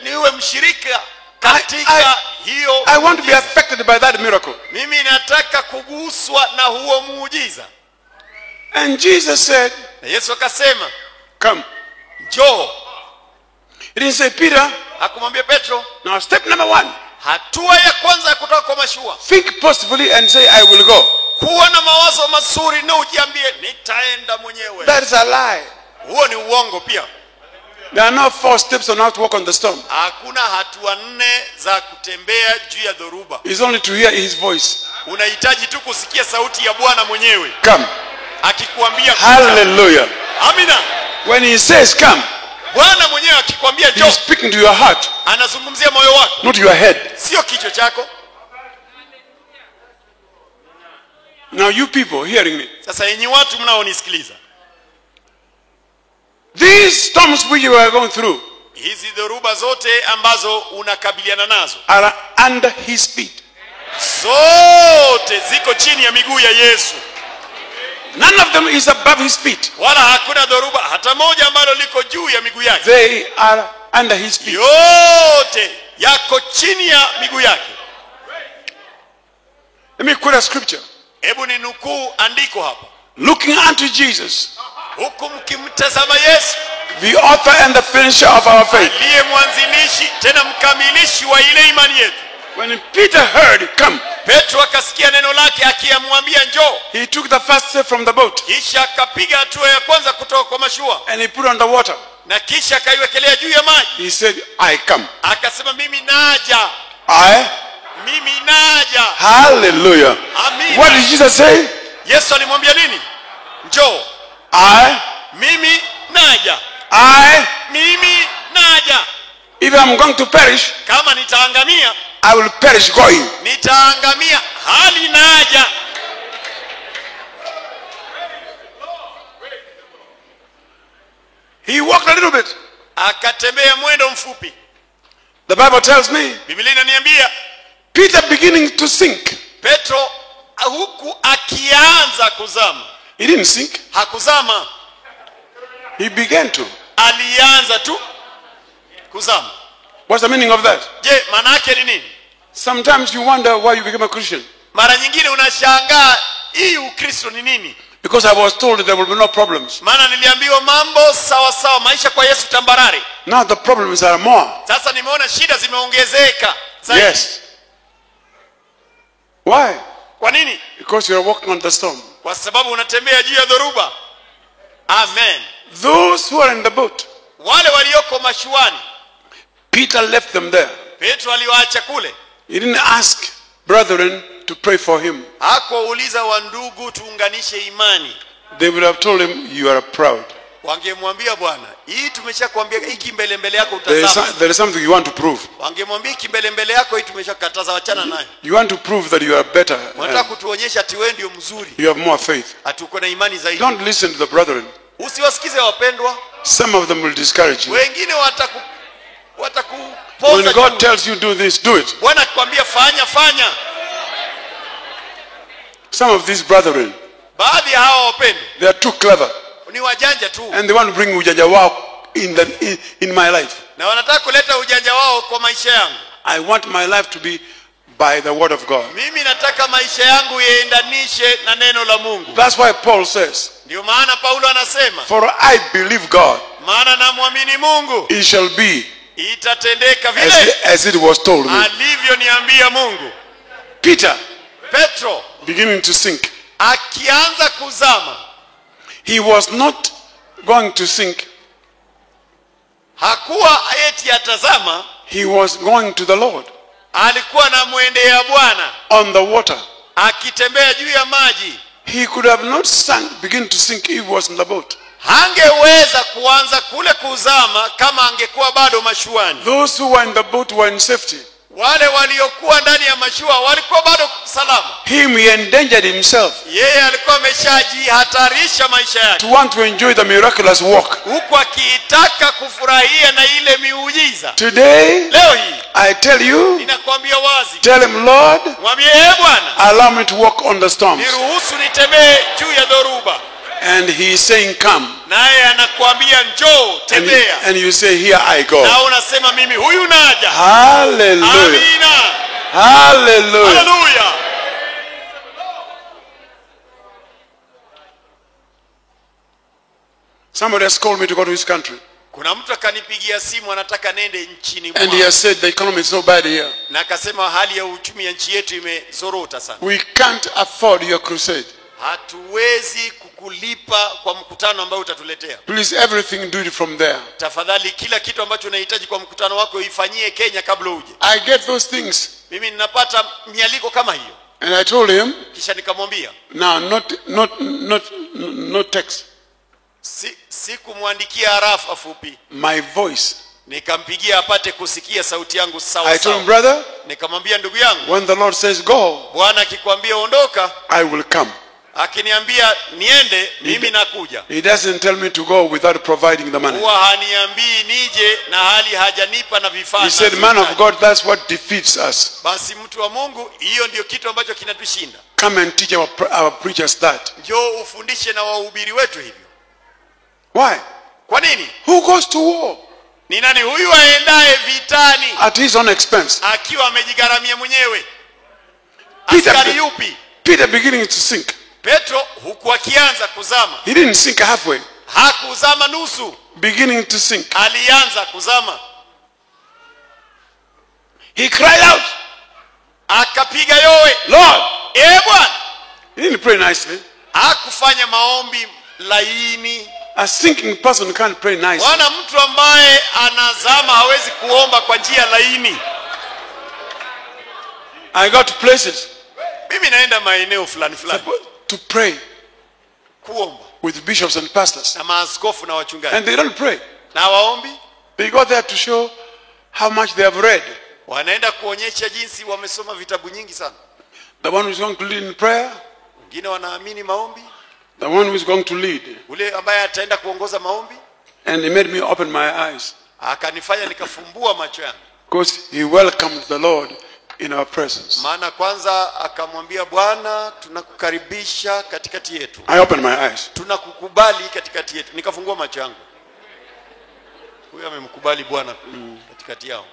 Speaker 2: niwe mshirika katika hiyo.
Speaker 1: I want to be affected by that miracle.
Speaker 2: Mimi nataka kuguswa na huo muujiza.
Speaker 1: And Jesus said,
Speaker 2: Na Yesu akasema,
Speaker 1: come.
Speaker 2: njoo.
Speaker 1: He didn't say, Peter,
Speaker 2: Hakumwambia Petro,
Speaker 1: now step number 1.
Speaker 2: hatua ya kwanza kutoka kwa mashua,
Speaker 1: Think positively and say, I will go.
Speaker 2: kuwa na mawazo mazuri na ujiambie nitaenda mwenyewe.
Speaker 1: That is a lie.
Speaker 2: Huo ni uongo pia.
Speaker 1: There are no 4 steps on how to walk on the storm.
Speaker 2: Hakuna hatua 4 za kutembea juu ya dhoruba.
Speaker 1: It's only to hear his voice.
Speaker 2: Unahitaji tu kusikia sauti ya Bwana mwenyewe
Speaker 1: Come.
Speaker 2: akikwambia kuja.
Speaker 1: Hallelujah.
Speaker 2: Amina.
Speaker 1: When he says come,
Speaker 2: Bwana mwenyewe akikwambia
Speaker 1: he
Speaker 2: njoo,
Speaker 1: is speaking to your heart,
Speaker 2: anazungumzia moyo wako,
Speaker 1: not your head.
Speaker 2: sio kichwa chako.
Speaker 1: Now you people hearing me,
Speaker 2: Sasa yenyi watu mnaonisikiliza,
Speaker 1: these storms which you are going through
Speaker 2: hizi dhoruba zote ambazo unakabiliana nazo
Speaker 1: are under his feet.
Speaker 2: zote ziko chini ya miguu ya Yesu.
Speaker 1: None of them is above his feet.
Speaker 2: Wala hakuna dhoruba hata moja ambalo liko juu ya miguu yake.
Speaker 1: They are under his feet.
Speaker 2: Yote yako chini ya miguu yake.
Speaker 1: Let me quote a scripture.
Speaker 2: Hebu ni nukuu andiko hapa.
Speaker 1: Looking unto Jesus,
Speaker 2: Huku mkimtazama Yesu,
Speaker 1: the author and the finisher of our faith.
Speaker 2: aliye mwanzilishi tena mkamilishi wa ile imani yetu.
Speaker 1: When Peter heard, come,
Speaker 2: Petro akasikia neno lake akimwambia njoo,
Speaker 1: he took the first step from the boat
Speaker 2: kisha akapiga hatua ya kwanza kutoka kwa mashua
Speaker 1: and he put on the water.
Speaker 2: na kisha akaiwekelea juu ya maji.
Speaker 1: He said, I come.
Speaker 2: Akasema mimi naja.
Speaker 1: I.
Speaker 2: Mimi naja.
Speaker 1: Hallelujah.
Speaker 2: Amen.
Speaker 1: What did Jesus say?
Speaker 2: Yesu alimwambia nini? Njoo.
Speaker 1: I.
Speaker 2: Mimi naja.
Speaker 1: I.
Speaker 2: Mimi naja.
Speaker 1: If I'm going to perish,
Speaker 2: Kama nitaangamia,
Speaker 1: I will perish going.
Speaker 2: nitaangamia hali naja.
Speaker 1: He walked a little bit.
Speaker 2: Akatembea mwendo mfupi.
Speaker 1: The Bible tells me,
Speaker 2: Biblia inaniambia
Speaker 1: Peter beginning to sink.
Speaker 2: Petro huku akianza kuzama.
Speaker 1: He didn't sink.
Speaker 2: Hakuzama,
Speaker 1: He began to.
Speaker 2: alianza tu kuzama.
Speaker 1: What's the meaning of that?
Speaker 2: Je, maana yake ni nini?
Speaker 1: Sometimes you wonder why you became a Christian.
Speaker 2: Mara nyingine unashangaa hii Ukristo ni nini?
Speaker 1: Because I was told there will be no problems.
Speaker 2: Maana niliambiwa mambo sawa sawa, maisha kwa Yesu tambarare.
Speaker 1: Now the problems are more.
Speaker 2: Sasa nimeona shida zimeongezeka zaidi.
Speaker 1: Yes. Why?
Speaker 2: Kwa nini?
Speaker 1: Because you are walking on the storm.
Speaker 2: Kwa sababu unatembea juu ya dhoruba. Amen.
Speaker 1: Those who are in the boat,
Speaker 2: Wale walioko mashuani,
Speaker 1: Peter left them there.
Speaker 2: Petro aliwaacha kule.
Speaker 1: He didn't ask brethren to pray for him.
Speaker 2: Hakuwauliza wa ndugu tuunganishe imani.
Speaker 1: They would have told him, you are proud.
Speaker 2: Wangemwambia Bwana, hii tumeshakwambia hiki mbele yako
Speaker 1: There
Speaker 2: utazama.
Speaker 1: is something you want to prove.
Speaker 2: Wangemwambia hiki mbele yako hii tumeshakataza, wachana nayo.
Speaker 1: You want to prove that you are better.
Speaker 2: Wanataka kutuonyesha ati wewe ndio mzuri.
Speaker 1: You have more faith.
Speaker 2: Atuko na imani zaidi.
Speaker 1: Don't listen to the brethren.
Speaker 2: Usiwasikize wapendwa.
Speaker 1: Some of them will discourage you.
Speaker 2: Wengine
Speaker 1: When
Speaker 2: watakupoza.
Speaker 1: God tells you do this, do it.
Speaker 2: Bwana akikwambia fanya.
Speaker 1: Some of these brethren,
Speaker 2: Baadhi ya hawa wapendwa
Speaker 1: they are too clever.
Speaker 2: ni wajanja tu
Speaker 1: And they want to bring ujanja wao in my life.
Speaker 2: na wanataka kuleta ujanja wao kwa maisha yangu.
Speaker 1: I want my life to be by the word of God.
Speaker 2: Mimi nataka maisha yangu yaendanishe na neno la Mungu.
Speaker 1: That's why Paul says,
Speaker 2: Ndio maana Paulo anasema,
Speaker 1: for I believe God,
Speaker 2: maana namwamini Mungu,
Speaker 1: it shall be
Speaker 2: itatendeka vile
Speaker 1: as it was told me.
Speaker 2: alivyoniambia Mungu.
Speaker 1: Peter,
Speaker 2: Petro
Speaker 1: beginning to sink.
Speaker 2: akianza kuzama,
Speaker 1: He was not going to sink.
Speaker 2: hakuwa eti atazama,
Speaker 1: He was going to the Lord.
Speaker 2: alikuwa anamwendea Bwana
Speaker 1: on the water.
Speaker 2: akitembea juu ya maji.
Speaker 1: He could have not begin to sink if he was in the boat.
Speaker 2: Hangeweza kuanza kule kuzama kama angekuwa bado mashuani.
Speaker 1: Those who were in the boat were in safety.
Speaker 2: Wale waliokuwa ndani ya mashua walikuwa bado salama.
Speaker 1: He endangered himself
Speaker 2: Yeye alikuwa ameshajihatarisha maisha yake,
Speaker 1: to want to enjoy the miraculous walk.
Speaker 2: huku akitaka kufurahia na ile miujiza.
Speaker 1: Today,
Speaker 2: Leo hii
Speaker 1: I tell you,
Speaker 2: ninakwambia wazi,
Speaker 1: tell him, Lord,
Speaker 2: mwambie Bwana,
Speaker 1: allow me to walk on the storms.
Speaker 2: niruhusu nitembee juu ya dhoruba.
Speaker 1: And he is saying, come.
Speaker 2: Naye anakuambia njoo, tembea.
Speaker 1: And you say, here I go.
Speaker 2: Na unasema mimi huyu naja.
Speaker 1: Hallelujah.
Speaker 2: Amina.
Speaker 1: Hallelujah.
Speaker 2: Hallelujah.
Speaker 1: Somebody has called me to go to his country.
Speaker 2: Kuna mtu akanipigia simu anataka nende nchini
Speaker 1: And he
Speaker 2: mwao.
Speaker 1: has said the economy is so bad here.
Speaker 2: Na akasema hali ya uchumi ya nchi yetu imezorota sana.
Speaker 1: We can't afford your crusade.
Speaker 2: Hatuwezi kukulipa kwa mkutano ambao utatuletea.
Speaker 1: Please, everything do it from there.
Speaker 2: Tafadhali kila kitu ambacho unahitaji kwa mkutano wako ifanyie Kenya kabla uje.
Speaker 1: I get those things.
Speaker 2: Mimi ninapata mialiko kama hiyo.
Speaker 1: And I told him,
Speaker 2: Kisha nikamwambia,
Speaker 1: now not text.
Speaker 2: si kumwandikia arafa fupi.
Speaker 1: My voice.
Speaker 2: Nikampigia apate kusikia sauti yangu sawa
Speaker 1: I told him,
Speaker 2: sawa.
Speaker 1: brother,
Speaker 2: Nikamwambia ndugu yangu,
Speaker 1: when the Lord says go,
Speaker 2: Bwana akikwambia ondoka,
Speaker 1: I will come.
Speaker 2: akiniambia niende, mimi nakuja.
Speaker 1: He doesn't tell me to go without providing the money.
Speaker 2: Huwa haniambii nije na hali hajanipa na vifaa.
Speaker 1: He said, man of God, that's what defeats us.
Speaker 2: Basi mtu wa Mungu, hiyo ndio kitu ambacho kinatushinda.
Speaker 1: Come and teach our preachers that.
Speaker 2: Njoo ufundishe na wahubiri wetu hivyo.
Speaker 1: Why?
Speaker 2: Kwa nini?
Speaker 1: Who goes to war
Speaker 2: Ni nani huyu aendaye vitani
Speaker 1: at his own expense?
Speaker 2: akiwa amejigharamia mwenyewe?
Speaker 1: Peter,
Speaker 2: Askari yupi?
Speaker 1: Peter beginning to sink.
Speaker 2: Petro huku akianza kuzama.
Speaker 1: He didn't sink halfway.
Speaker 2: Hakuzama nusu,
Speaker 1: Beginning to sink.
Speaker 2: alianza kuzama.
Speaker 1: He cried out,
Speaker 2: Akapiga yowe,
Speaker 1: Lord.
Speaker 2: Bwana.
Speaker 1: He didn't pray nicely.
Speaker 2: Hakufanya maombi laini.
Speaker 1: A sinking person can't pray nicely.
Speaker 2: Bwana, mtu ambaye anazama hawezi kuomba kwa njia laini.
Speaker 1: I got to places
Speaker 2: Mimi naenda maeneo fulani
Speaker 1: to pray
Speaker 2: kuomba
Speaker 1: with bishops and pastors.
Speaker 2: na maaskofu na wachungaji.
Speaker 1: And they don't pray.
Speaker 2: Na waombi
Speaker 1: They go there to show how much they have read.
Speaker 2: wanaenda kuonyesha jinsi wamesoma vitabu nyingi sana.
Speaker 1: The one who is going to lead in prayer,
Speaker 2: Wengine wanaamini maombi,
Speaker 1: the one who is going to lead.
Speaker 2: ule ambaye ataenda kuongoza maombi.
Speaker 1: And he made me open my eyes
Speaker 2: Akanifanya nikafumbua macho yangu.
Speaker 1: because he welcomed the Lord in our presence.
Speaker 2: Maana kwanza akamwambia, Bwana, tunakukaribisha katikati yetu.
Speaker 1: I opened my eyes.
Speaker 2: Tunakukubali katikati yetu. Nikafungua macho yangu. Huyu amemkubali Bwana katikati yao.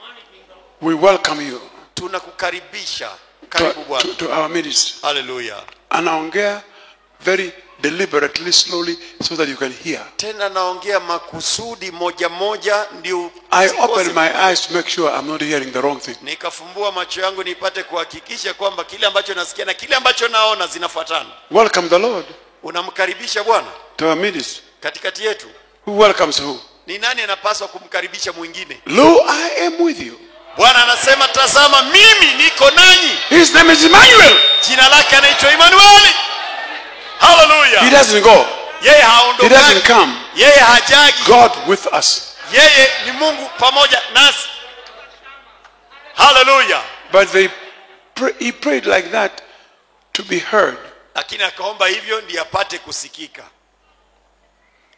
Speaker 1: We welcome you
Speaker 2: Tunakukaribisha. Karibu Bwana.
Speaker 1: to our midst.
Speaker 2: Hallelujah.
Speaker 1: Anaongea very deliberately, slowly, so that you can hear.
Speaker 2: Tena naongea makusudi moja moja ndio.
Speaker 1: I opened my eyes to make sure I'm not hearing the wrong thing.
Speaker 2: Nikafumbua macho yangu nipate kuhakikisha kwamba kile ambacho nasikia na kile ambacho naona zinafuatana.
Speaker 1: Welcome the Lord
Speaker 2: Unamkaribisha Bwana
Speaker 1: to our midst.
Speaker 2: katikati yetu.
Speaker 1: Who welcomes who?
Speaker 2: Ni nani anapaswa kumkaribisha mwingine?
Speaker 1: Lo, I am with you.
Speaker 2: Bwana anasema, tazama mimi niko nanyi.
Speaker 1: His name is Emmanuel.
Speaker 2: Jina lake anaitwa Emmanuel. Hallelujah.
Speaker 1: He doesn't go.
Speaker 2: Yeye
Speaker 1: He
Speaker 2: haondoki.
Speaker 1: doesn't come.
Speaker 2: Yeye hajagi.
Speaker 1: God with us.
Speaker 2: Yeye ni Mungu pamoja nasi. Hallelujah.
Speaker 1: But he prayed like that to be heard.
Speaker 2: Lakini akaomba hivyo ndiye apate kusikika.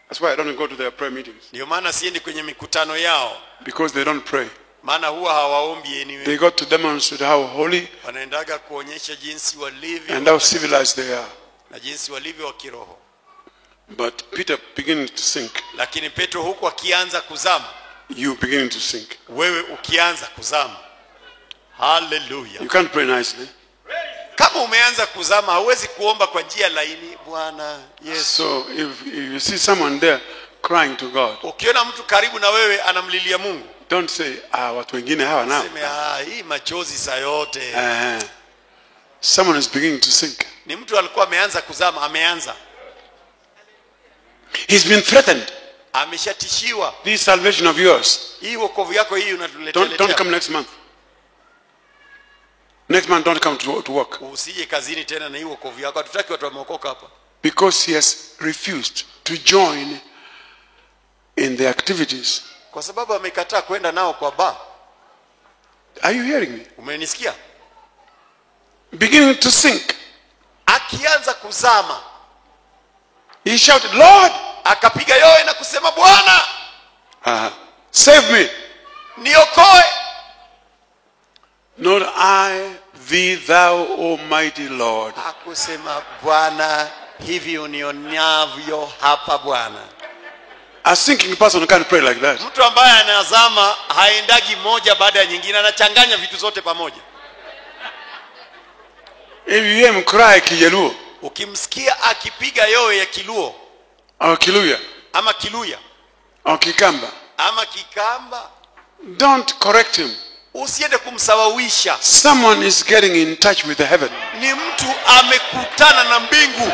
Speaker 1: That's why I don't go to their prayer meetings.
Speaker 2: Ndio maana siendi kwenye mikutano yao.
Speaker 1: Because they don't pray.
Speaker 2: Maana huwa hawaombi anyway.
Speaker 1: They got to demonstrate how holy
Speaker 2: Wanaendaga kuonyesha jinsi walivyo
Speaker 1: and how civilized they are.
Speaker 2: na jinsi walivyo wa kiroho.
Speaker 1: But Peter beginning to sink.
Speaker 2: Lakini Petro huku akianza kuzama,
Speaker 1: You beginning to sink.
Speaker 2: wewe ukianza kuzama. Hallelujah.
Speaker 1: You can't pray nicely.
Speaker 2: Kama umeanza kuzama hauwezi kuomba kwa njia laini, Bwana Yesu.
Speaker 1: So if you see someone there crying to God,
Speaker 2: Ukiona mtu karibu na wewe anamlilia Mungu,
Speaker 1: don't say, watu wengine hawa nao.
Speaker 2: sema hii machozi saa yote.
Speaker 1: Someone is beginning to sink.
Speaker 2: Ni mtu alikuwa ameanza kuzama, ameanza.
Speaker 1: He's been threatened.
Speaker 2: Ameshatishiwa.
Speaker 1: This salvation of yours,
Speaker 2: Hii wokovu yako hii unatuletea.
Speaker 1: don't come next month. Next man don't come to work.
Speaker 2: Usije kazini tena na hiyo wokovu yako. Hatutaki watu wameokoka hapa.
Speaker 1: Because he has refused to join in the activities.
Speaker 2: Kwa sababu amekataa kwenda nao kwa bar.
Speaker 1: Are you hearing me?
Speaker 2: Umenisikia?
Speaker 1: Beginning to sink.
Speaker 2: Akianza kuzama,
Speaker 1: He shouted, Lord,
Speaker 2: akapiga yoe na kusema, Bwana,
Speaker 1: save me.
Speaker 2: niokoe.
Speaker 1: Not I, thee, thou, almighty Lord.
Speaker 2: Hakusema Bwana, hivi unionavyo hapa Bwana.
Speaker 1: A sinking person can't pray like that.
Speaker 2: Mtu ambaye anazama haendagi moja baada ya nyingine, anachanganya vitu zote pamoja.
Speaker 1: If you hear him cry Kijaluo,
Speaker 2: Ukimsikia akipiga yoe ya Kiluo
Speaker 1: or Kiluya,
Speaker 2: ama Kiluya
Speaker 1: or Kikamba,
Speaker 2: ama Kikamba,
Speaker 1: don't correct him.
Speaker 2: usiende kumsawawisha.
Speaker 1: Someone is getting in touch with the heaven.
Speaker 2: Ni mtu amekutana na mbingu.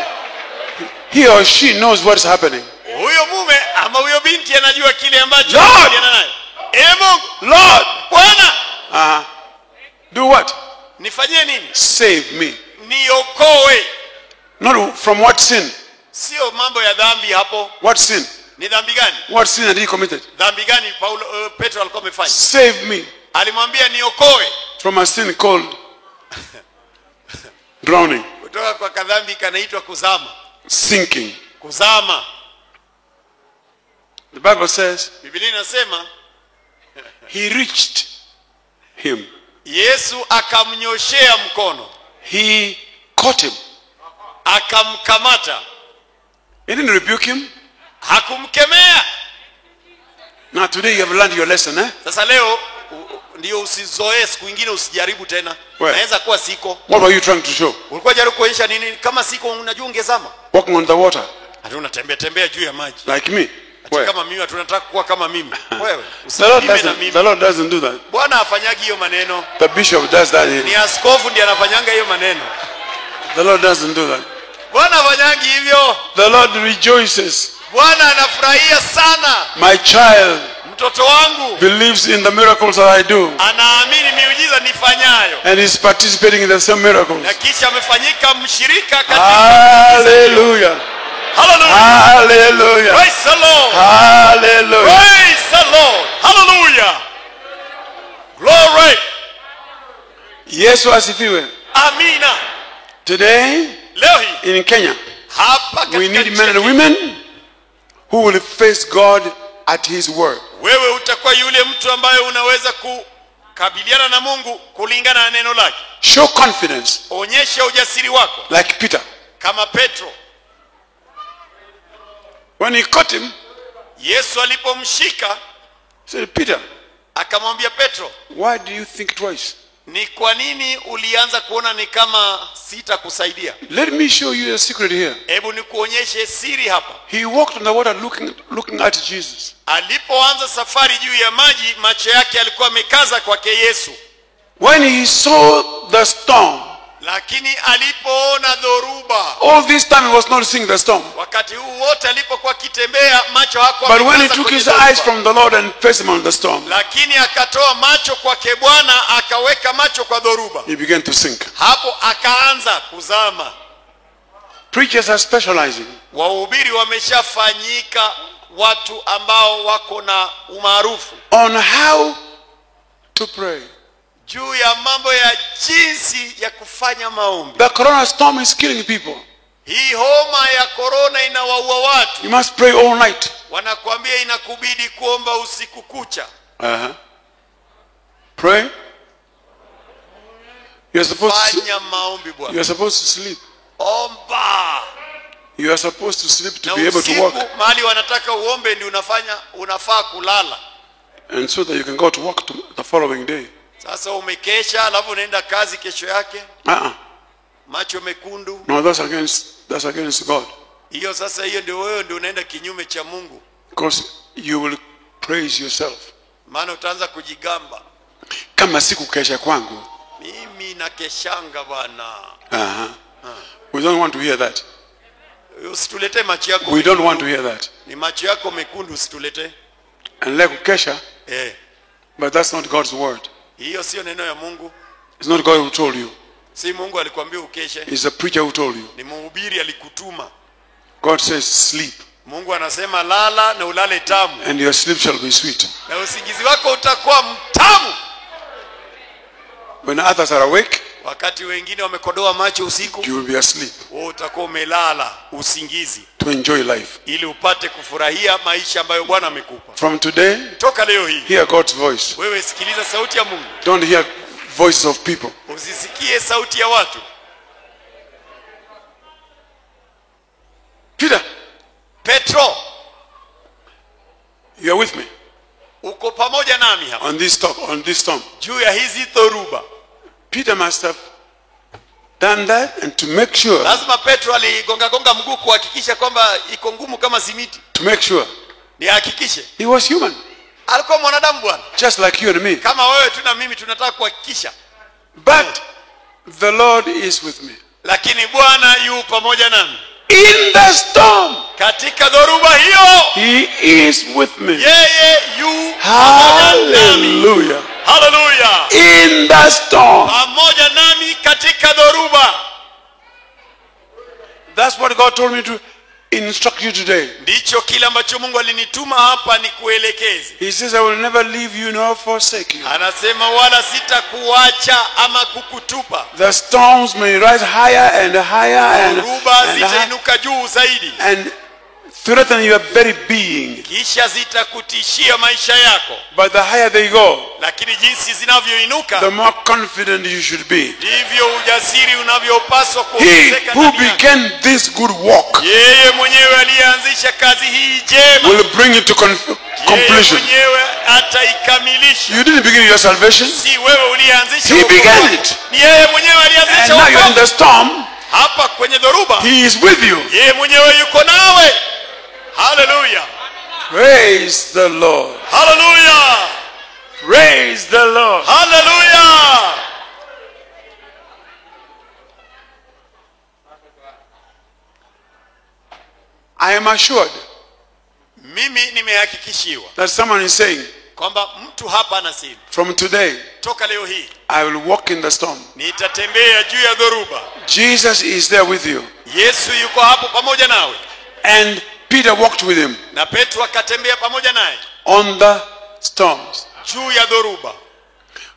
Speaker 1: He or she knows what's happening.
Speaker 2: Huyo mume ama huyo binti anajua kile ambacho
Speaker 1: Lord!
Speaker 2: anakabiliana nayo. Mungu,
Speaker 1: Lord,
Speaker 2: Bwana,
Speaker 1: do what?
Speaker 2: nifanyie nini?
Speaker 1: Save me.
Speaker 2: Niokoe.
Speaker 1: Not from what sin?
Speaker 2: Sio mambo ya dhambi hapo.
Speaker 1: What sin?
Speaker 2: Ni dhambi gani?
Speaker 1: What sin had he committed?
Speaker 2: Dhambi gani Petro alikuwa amefanya?
Speaker 1: Save me
Speaker 2: Alimwambia niokoe
Speaker 1: from a sin called drowning,
Speaker 2: kutoka kwa kadhambi kanaitwa kuzama.
Speaker 1: sinking.
Speaker 2: Kuzama.
Speaker 1: The Bible says
Speaker 2: Biblia inasema
Speaker 1: he reached him.
Speaker 2: Yesu akamnyoshea mkono.
Speaker 1: He caught him.
Speaker 2: Akamkamata.
Speaker 1: He didn't rebuke him.
Speaker 2: Hakumkemea.
Speaker 1: Now today you have learned your lesson, eh?
Speaker 2: Sasa leo ndio usizoee, siku nyingine usijaribu tena. Naweza kuwa siko.
Speaker 1: What were you trying to show?
Speaker 2: Ulikuwa jaribu kuonyesha nini? Kama siko unajua ungezama.
Speaker 1: Walking on the water.
Speaker 2: Hatuna tembea juu ya maji.
Speaker 1: Like me.
Speaker 2: Kama mimi tunataka kuwa kama mimi. Wewe
Speaker 1: The Lord doesn't do that.
Speaker 2: Bwana hafanyagi hiyo maneno.
Speaker 1: The bishop does that.
Speaker 2: Ni askofu ndiye anafanyanga hiyo maneno.
Speaker 1: The Lord doesn't do that.
Speaker 2: Bwana hafanyagi hivyo.
Speaker 1: The Lord rejoices.
Speaker 2: Bwana anafurahia sana.
Speaker 1: My child
Speaker 2: Mtoto wangu
Speaker 1: believes in the miracles that I do.
Speaker 2: Anaamini miujiza nifanyayo.
Speaker 1: And is participating in the same miracles.
Speaker 2: Na kisha amefanyika mshirika katika.
Speaker 1: Hallelujah.
Speaker 2: Hallelujah.
Speaker 1: Hallelujah.
Speaker 2: Praise the Lord.
Speaker 1: Hallelujah.
Speaker 2: Praise the Lord. Hallelujah. Glory.
Speaker 1: Yesu asifiwe.
Speaker 2: Amina.
Speaker 1: Today
Speaker 2: Leo hii
Speaker 1: in Kenya
Speaker 2: hapa
Speaker 1: we need men and women who will face God at his word.
Speaker 2: Wewe utakuwa yule mtu ambaye unaweza kukabiliana na Mungu kulingana na neno lake.
Speaker 1: Show confidence.
Speaker 2: Onyesha ujasiri wako.
Speaker 1: Like Peter.
Speaker 2: Kama Petro.
Speaker 1: When he caught him,
Speaker 2: Yesu alipomshika,
Speaker 1: he said, Peter,
Speaker 2: akamwambia Petro,
Speaker 1: why do you think twice?
Speaker 2: ni kwa nini ulianza kuona ni kama sitakusaidia?
Speaker 1: Let me show you a secret here.
Speaker 2: Hebu nikuonyeshe siri hapa.
Speaker 1: He walked on the water looking at Jesus.
Speaker 2: Alipoanza safari juu ya maji, macho yake alikuwa amekaza kwake Yesu.
Speaker 1: When he saw the storm,
Speaker 2: Lakini alipoona dhoruba,
Speaker 1: all this time he was not seeing the storm.
Speaker 2: wakati huu wote alipokuwa kitembea, macho hakuwa
Speaker 1: But when he
Speaker 2: amekaza
Speaker 1: took
Speaker 2: kwenye
Speaker 1: his
Speaker 2: dhoruba.
Speaker 1: eyes from the Lord and faced him on the storm,
Speaker 2: Lakini akatoa macho kwake Bwana, akaweka macho kwa dhoruba.
Speaker 1: he began to sink.
Speaker 2: Hapo akaanza kuzama.
Speaker 1: Preachers are specializing
Speaker 2: Wahubiri wameshafanyika watu ambao wako na umaarufu
Speaker 1: on how to pray.
Speaker 2: juu ya mambo ya jinsi ya kufanya maombi.
Speaker 1: The corona storm is killing people.
Speaker 2: Hii homa ya corona inawaua watu.
Speaker 1: You must pray all night.
Speaker 2: Wanakuambia inakubidi kuomba usiku kucha.
Speaker 1: Pray. You're supposed to,
Speaker 2: Fanya maombi bwana.
Speaker 1: you're supposed to sleep.
Speaker 2: Omba.
Speaker 1: You are supposed to sleep to
Speaker 2: Na
Speaker 1: be able to walk,
Speaker 2: usiku mahali wanataka uombe ndio unafaa kulala.
Speaker 1: and so that you can go to work the following day.
Speaker 2: Sasa umekesha alafu unaenda kazi kesho yake. Macho mekundu.
Speaker 1: No, that's against God.
Speaker 2: Hiyo sasa hiyo ndio wewe ndio unaenda kinyume cha Mungu.
Speaker 1: Because you will praise yourself.
Speaker 2: Maana utaanza kujigamba.
Speaker 1: Kama siku kesha kwangu.
Speaker 2: Mimi nakeshanga bwana.
Speaker 1: We don't want to hear that.
Speaker 2: Usitulete macho yako.
Speaker 1: We don't want to hear that.
Speaker 2: Ni macho yako mekundu usitulete.
Speaker 1: And like kukesha,
Speaker 2: Eh.
Speaker 1: but that's not God's word.
Speaker 2: Hiyo sio neno ya Mungu.
Speaker 1: It's not God who told you.
Speaker 2: Si Mungu alikwambia ukeshe.
Speaker 1: It's the preacher who told you.
Speaker 2: Ni mhubiri alikutuma.
Speaker 1: God says sleep.
Speaker 2: Mungu anasema lala na ulale tamu.
Speaker 1: And your sleep shall be sweet.
Speaker 2: Na usingizi wako utakuwa mtamu.
Speaker 1: When others are awake,
Speaker 2: wakati wengine wamekodoa macho usiku,
Speaker 1: you will be asleep.
Speaker 2: wewe utakuwa umelala usingizi.
Speaker 1: To enjoy life.
Speaker 2: Ili upate kufurahia maisha ambayo Bwana amekupa.
Speaker 1: From today,
Speaker 2: toka leo hii,
Speaker 1: hear God's voice.
Speaker 2: wewe sikiliza sauti ya Mungu.
Speaker 1: Don't hear voices of people.
Speaker 2: Usisikie sauti ya watu.
Speaker 1: Peter,
Speaker 2: Petro,
Speaker 1: you are with me
Speaker 2: uko pamoja nami hapa
Speaker 1: on this storm.
Speaker 2: juu ya hizi dhoruba.
Speaker 1: Peter must have done that, and to make sure,
Speaker 2: Lazima Petro aligonga mguu kuhakikisha kwamba iko ngumu kama simiti.
Speaker 1: to make sure
Speaker 2: Ni hakikishe.
Speaker 1: he was human,
Speaker 2: Alikuwa mwanadamu Bwana.
Speaker 1: just like you and me.
Speaker 2: Kama wewe tu na mimi tunataka kuhakikisha.
Speaker 1: But the Lord is with me.
Speaker 2: Lakini Bwana yu pamoja nami.
Speaker 1: In the storm,
Speaker 2: Katika dhoruba hiyo,
Speaker 1: he is with me.
Speaker 2: yeye yu pamoja nami.
Speaker 1: Hallelujah.
Speaker 2: Hallelujah.
Speaker 1: In the storm.
Speaker 2: Pamoja nami katika dhoruba.
Speaker 1: That's what God told me to instruct you today.
Speaker 2: Ndicho kile ambacho Mungu alinituma hapa ni kuelekeze.
Speaker 1: He says, I will never leave you nor forsake you.
Speaker 2: Anasema wala sitakuacha ama kukutupa.
Speaker 1: The storms may rise higher and higher
Speaker 2: Dhoruba zitainuka juu zaidi.
Speaker 1: and threaten your very being.
Speaker 2: Kisha zitakutishia maisha yako.
Speaker 1: But the higher they go,
Speaker 2: Lakini jinsi zinavyoinuka,
Speaker 1: the more confident you should be.
Speaker 2: ndivyo ujasiri unavyopaswa
Speaker 1: He
Speaker 2: kuongezeka
Speaker 1: who
Speaker 2: ndani yako.
Speaker 1: began this good work
Speaker 2: Yeye mwenyewe aliyeanzisha kazi hii njema,
Speaker 1: will bring it to
Speaker 2: yeye
Speaker 1: completion.
Speaker 2: mwenyewe ataikamilisha.
Speaker 1: You didn't begin your salvation.
Speaker 2: Si wewe ulianzisha
Speaker 1: He
Speaker 2: wokovu
Speaker 1: began
Speaker 2: wako.
Speaker 1: it.
Speaker 2: Ni yeye mwenyewe
Speaker 1: And
Speaker 2: alianzisha
Speaker 1: now you're in
Speaker 2: wokovu.
Speaker 1: the storm.
Speaker 2: Hapa kwenye dhoruba,
Speaker 1: He is with you.
Speaker 2: yeye mwenyewe yuko nawe. Hallelujah.
Speaker 1: Praise the Lord.
Speaker 2: Hallelujah.
Speaker 1: Praise the Lord.
Speaker 2: Hallelujah.
Speaker 1: I am assured
Speaker 2: Mimi nimehakikishiwa
Speaker 1: that someone is saying,
Speaker 2: kwamba mtu hapa anasema,
Speaker 1: from today,
Speaker 2: toka leo hii
Speaker 1: I will walk in the storm.
Speaker 2: nitatembea juu ya dhoruba.
Speaker 1: Jesus is there with you.
Speaker 2: Yesu yuko hapo pamoja nawe.
Speaker 1: And Peter walked with him
Speaker 2: Na Petro akatembea pamoja naye
Speaker 1: on the storms.
Speaker 2: juu ya dhoruba.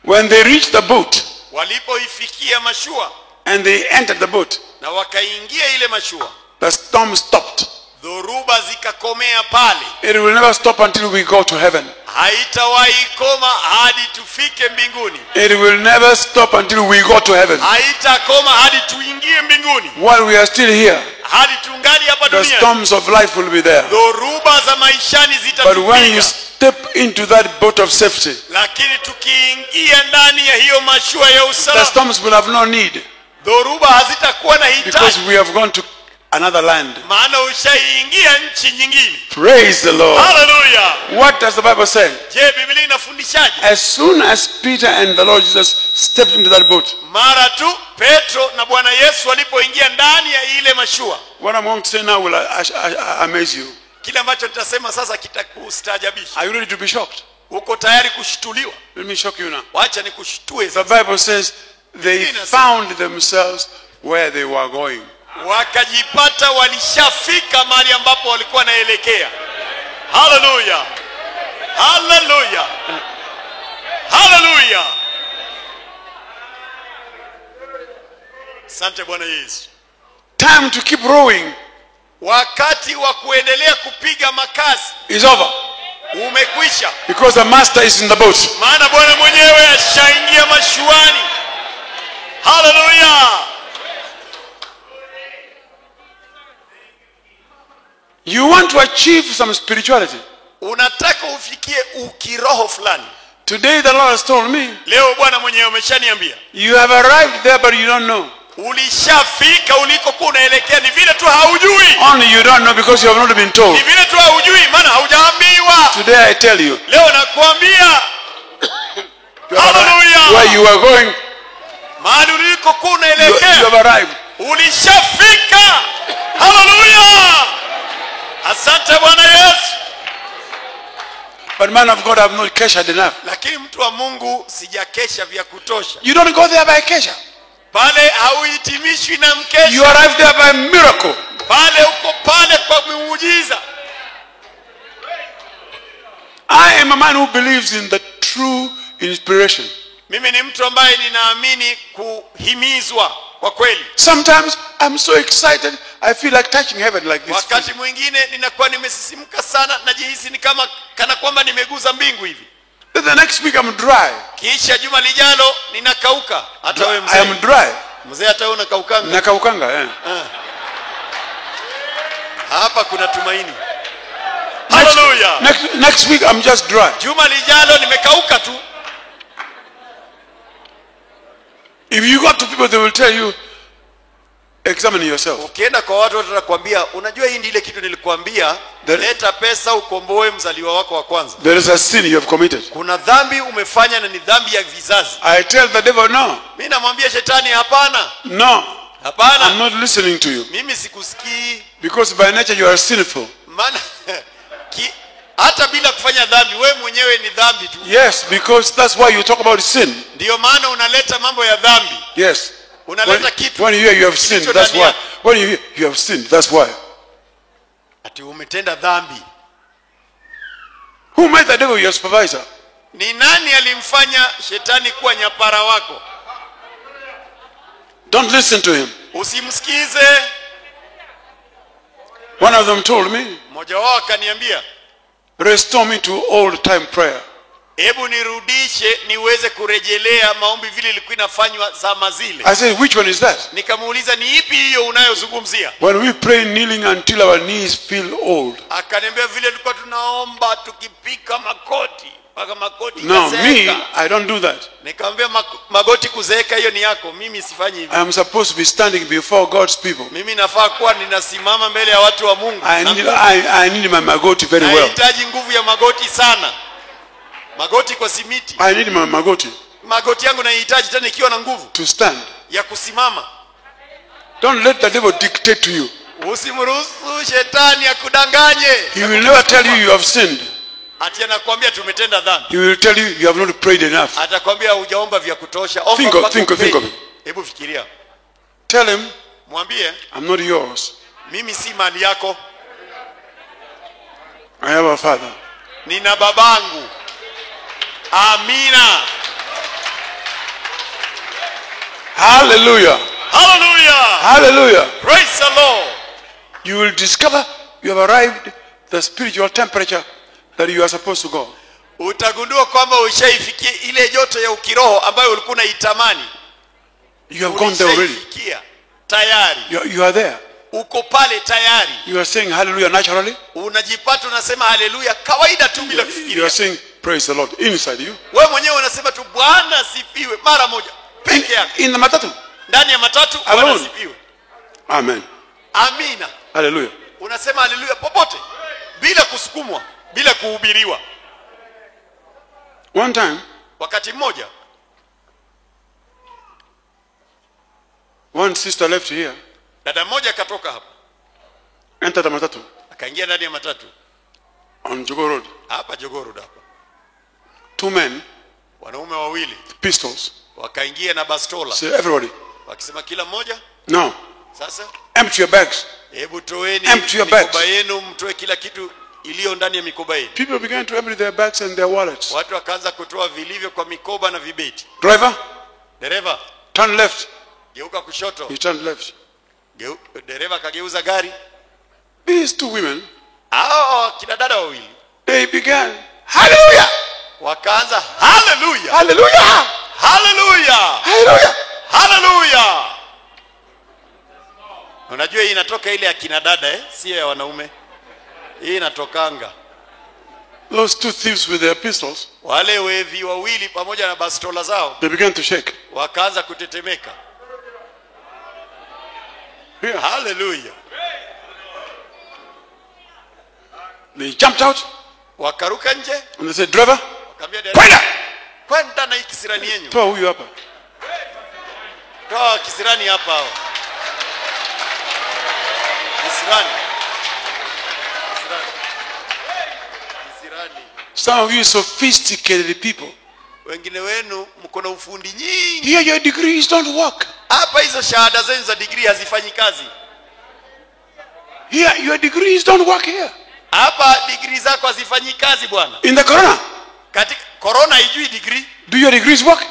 Speaker 1: When they reached the boat
Speaker 2: Walipoifikia mashua
Speaker 1: and they entered the boat,
Speaker 2: na wakaingia ile mashua,
Speaker 1: the storm stopped.
Speaker 2: dhoruba zikakomea pale.
Speaker 1: It will never stop until we go to heaven.
Speaker 2: Haitawahi koma hadi tufike mbinguni.
Speaker 1: It will never stop until we go to heaven.
Speaker 2: Haitakoma hadi tuingie mbinguni.
Speaker 1: While we are still here,
Speaker 2: Hadi tungali hapa
Speaker 1: the
Speaker 2: duniani,
Speaker 1: storms of life will be there.
Speaker 2: dhoruba za maishani
Speaker 1: But when you
Speaker 2: zitatupiga.
Speaker 1: step into that boat of safety,
Speaker 2: Lakini tukiingia ndani ya hiyo mashua ya
Speaker 1: the
Speaker 2: usalama,
Speaker 1: storms will have no need,
Speaker 2: dhoruba hazitakuwa na
Speaker 1: because
Speaker 2: hitaji,
Speaker 1: we have gone to another land.
Speaker 2: maana ushaingia nchi nyingine.
Speaker 1: Praise the Lord.
Speaker 2: Hallelujah.
Speaker 1: What does the Bible say?
Speaker 2: Je, Biblia inafundishaje?
Speaker 1: As soon as Peter and the Lord Jesus stepped into that boat,
Speaker 2: Mara tu Petro na Bwana Yesu walipoingia ndani ya ile mashua,
Speaker 1: what I'm going to say now will amaze you.
Speaker 2: kile ambacho nitasema sasa kitakustaajabisha.
Speaker 1: Are you ready to be shocked?
Speaker 2: Uko tayari kushtuliwa?
Speaker 1: Let me shock you now.
Speaker 2: Wacha nikushtue
Speaker 1: The
Speaker 2: sasa.
Speaker 1: Bible says they found themselves where they were going.
Speaker 2: Wakajipata walishafika mahali ambapo walikuwa naelekea. Hallelujah. Hallelujah. Hallelujah. Asante Bwana Yesu.
Speaker 1: Time to keep rowing
Speaker 2: Wakati wa kuendelea kupiga makasi
Speaker 1: is over,
Speaker 2: umekwisha,
Speaker 1: because the master is in the boat.
Speaker 2: maana Bwana mwenyewe ashaingia mashuani. Hallelujah.
Speaker 1: You want to achieve some spirituality.
Speaker 2: Unataka ufikie ukiroho fulani.
Speaker 1: Today the Lord has told me,
Speaker 2: Leo Bwana mwenyewe ameshaniambia,
Speaker 1: you have arrived there but you don't know.
Speaker 2: ulishafika ulikokuwa unaelekea, ni vile tu haujui.
Speaker 1: Only you don't know because you have not been told.
Speaker 2: Ni vile tu haujui, maana haujaambiwa.
Speaker 1: Today I tell you,
Speaker 2: Leo nakuambia,
Speaker 1: you have arrived
Speaker 2: Hallelujah.
Speaker 1: where you are going.
Speaker 2: mahali ulikokuwa
Speaker 1: You
Speaker 2: unaelekea
Speaker 1: have arrived.
Speaker 2: ulishafika. Hallelujah. Asante Bwana Yesu.
Speaker 1: But man of God, I have not cashed enough.
Speaker 2: lakini mtu wa Mungu sijakesha vya kutosha.
Speaker 1: You don't go there by kesha.
Speaker 2: Pale hauhitimishwi na
Speaker 1: You
Speaker 2: mkesha.
Speaker 1: arrive there by miracle.
Speaker 2: Pale uko pale kwa muujiza.
Speaker 1: I am a man who believes in the true inspiration.
Speaker 2: Mimi ni mtu ambaye ninaamini kuhimizwa kwa kweli.
Speaker 1: Sometimes I'm so excited, I feel like touching heaven like this.
Speaker 2: Wakati mwingine ninakuwa nimesisimka sana, najihisi ni kama kana kwamba nimeguza mbingu hivi.
Speaker 1: Then the next week I'm dry.
Speaker 2: Kisha juma lijalo ninakauka. Hata wewe
Speaker 1: I am
Speaker 2: mzee.
Speaker 1: dry.
Speaker 2: Mzee hata wewe unakaukanga.
Speaker 1: Nakaukanga, yeah.
Speaker 2: Hapa kuna tumaini. Hallelujah.
Speaker 1: Next week I'm just dry.
Speaker 2: Juma lijalo nimekauka tu.
Speaker 1: If you go to people, they will tell you, examine yourself.
Speaker 2: Ukienda kwa watu watakwambia, unajua hii ndiyo ile kitu nilikuambia, leta pesa ukomboe mzaliwa wako wa kwanza.
Speaker 1: There is a sin you have committed.
Speaker 2: Kuna dhambi umefanya na ni dhambi ya vizazi.
Speaker 1: I tell the devil no.
Speaker 2: Mimi namwambia shetani hapana.
Speaker 1: No.
Speaker 2: Hapana.
Speaker 1: I'm not listening to you.
Speaker 2: Mimi sikusikii.
Speaker 1: Because by nature you are sinful.
Speaker 2: Maana hata bila kufanya dhambi wewe mwenyewe ni dhambi tu.
Speaker 1: Yes, because that's why you talk about sin.
Speaker 2: Ndio maana unaleta mambo ya dhambi.
Speaker 1: Yes.
Speaker 2: Unaleta kitu.
Speaker 1: When you hear you have sinned, that's why. When you hear you have sinned, that's why.
Speaker 2: Ati umetenda dhambi.
Speaker 1: Who made the devil your supervisor?
Speaker 2: Ni nani alimfanya shetani kuwa nyapara wako?
Speaker 1: Don't listen to him.
Speaker 2: Usimsikize.
Speaker 1: One of them told me,
Speaker 2: Mmoja wao akaniambia,
Speaker 1: restore me to old time prayer.
Speaker 2: hebu nirudishe niweze kurejelea maombi vile ilikuwa inafanywa zama zile.
Speaker 1: I said, which one is that?
Speaker 2: Nikamuuliza, ni ipi hiyo unayozungumzia?
Speaker 1: When we pray kneeling until our knees feel old.
Speaker 2: Akaniambia vile tulikuwa tunaomba tukipika makoti mpaka makoti
Speaker 1: No,
Speaker 2: kazeeka.
Speaker 1: me, I don't do that.
Speaker 2: Nikamwambia magoti kuzeeka hiyo ni yako, mimi sifanyi hivyo.
Speaker 1: I am supposed to be standing before God's people.
Speaker 2: Mimi nafaa kuwa ninasimama mbele ya watu wa Mungu.
Speaker 1: I need my magoti very well.
Speaker 2: Nahitaji nguvu ya magoti sana. Magoti kwa simiti.
Speaker 1: I need my magoti
Speaker 2: Magoti yangu nahitaji tena ikiwa na nguvu
Speaker 1: to stand.
Speaker 2: ya kusimama.
Speaker 1: Don't let the devil dictate to you.
Speaker 2: Usimruhusu shetani akudanganye.
Speaker 1: He will never tell you you have sinned.
Speaker 2: Ati anakuambia tumetenda dhambi.
Speaker 1: He will tell you you have not prayed enough.
Speaker 2: Atakwambia hujaomba vya kutosha.
Speaker 1: Think of it.
Speaker 2: Hebu fikiria.
Speaker 1: Tell him,
Speaker 2: Mwambie,
Speaker 1: I'm not yours.
Speaker 2: mimi si mali yako.
Speaker 1: I have a father.
Speaker 2: Nina babangu. Amina.
Speaker 1: Hallelujah.
Speaker 2: Hallelujah.
Speaker 1: Hallelujah.
Speaker 2: Praise the Lord.
Speaker 1: You will discover you have arrived the spiritual temperature that you are supposed to go.
Speaker 2: Utagundua kwamba ushaifikia ile joto ya ukiroho ambayo ulikuwa unaitamani.
Speaker 1: You have gone there already.
Speaker 2: Tayari.
Speaker 1: You are there.
Speaker 2: Uko pale tayari.
Speaker 1: You are saying hallelujah naturally.
Speaker 2: Unajipata unasema haleluya kawaida tu bila
Speaker 1: You
Speaker 2: kufikiria.
Speaker 1: are saying praise the Lord inside you.
Speaker 2: Wewe mwenyewe unasema tu Bwana sifiwe mara moja peke yako.
Speaker 1: In the matatu.
Speaker 2: Ndani ya matatu Bwana sifiwe.
Speaker 1: Amen.
Speaker 2: Amina.
Speaker 1: Hallelujah.
Speaker 2: Unasema haleluya popote bila kusukumwa, bila kuhubiriwa.
Speaker 1: One time,
Speaker 2: wakati mmoja
Speaker 1: one sister left here,
Speaker 2: dada mmoja akatoka hapa,
Speaker 1: entered the matatu
Speaker 2: akaingia ndani ya matatu
Speaker 1: on Jogo Road.
Speaker 2: hapa Jogoo Road hapa.
Speaker 1: Two men,
Speaker 2: Wanaume wawili
Speaker 1: pistols.
Speaker 2: wakaingia na bastola,
Speaker 1: Say everybody,
Speaker 2: wakisema kila mmoja,
Speaker 1: no,
Speaker 2: sasa
Speaker 1: empty your bags.
Speaker 2: hebu toeni
Speaker 1: Empty your
Speaker 2: mikoba
Speaker 1: bags.
Speaker 2: yenu, mtoe kila kitu iliyo ndani ya mikoba yenu.
Speaker 1: People began to empty their bags and their wallets.
Speaker 2: Watu wakaanza kutoa vilivyo kwa mikoba na vibeti.
Speaker 1: Driver,
Speaker 2: Dereva
Speaker 1: turn left.
Speaker 2: geuka kushoto.
Speaker 1: He turned left.
Speaker 2: Dereva kageuza gari.
Speaker 1: These two women,
Speaker 2: Hao kina dada wawili
Speaker 1: they began, hallelujah,
Speaker 2: wakaanza haleluya,
Speaker 1: hallelujah,
Speaker 2: haleluya,
Speaker 1: hallelujah.
Speaker 2: haleluya. Unajua hii inatoka ile ya kina dada sio ya wanaume. Hii inatokanga.
Speaker 1: Those two thieves with their pistols,
Speaker 2: Wale wevi wawili pamoja na bastola zao
Speaker 1: they began to shake.
Speaker 2: wakaanza kutetemeka.
Speaker 1: Here.
Speaker 2: Haleluya.
Speaker 1: They jumped out
Speaker 2: Wakaruka nje,
Speaker 1: and they said, driver,
Speaker 2: wakamwambia dereva,
Speaker 1: kwenda.
Speaker 2: kwenda na hii kisirani yenu.
Speaker 1: Toa huyu hapa.
Speaker 2: Toa kisirani hapa hao. Kisirani. Kisirani. Kisirani.
Speaker 1: Some of you sophisticated people.
Speaker 2: Wengine wenu mko na ufundi nyingi.
Speaker 1: Here your degrees don't work.
Speaker 2: Hapa hizo shahada zenu za degree hazifanyi kazi.
Speaker 1: Here your degrees don't work here.
Speaker 2: Hapa degree zako hazifanyi kazi bwana.
Speaker 1: In the corona.
Speaker 2: Katika corona haijui degree.
Speaker 1: Do your degrees work?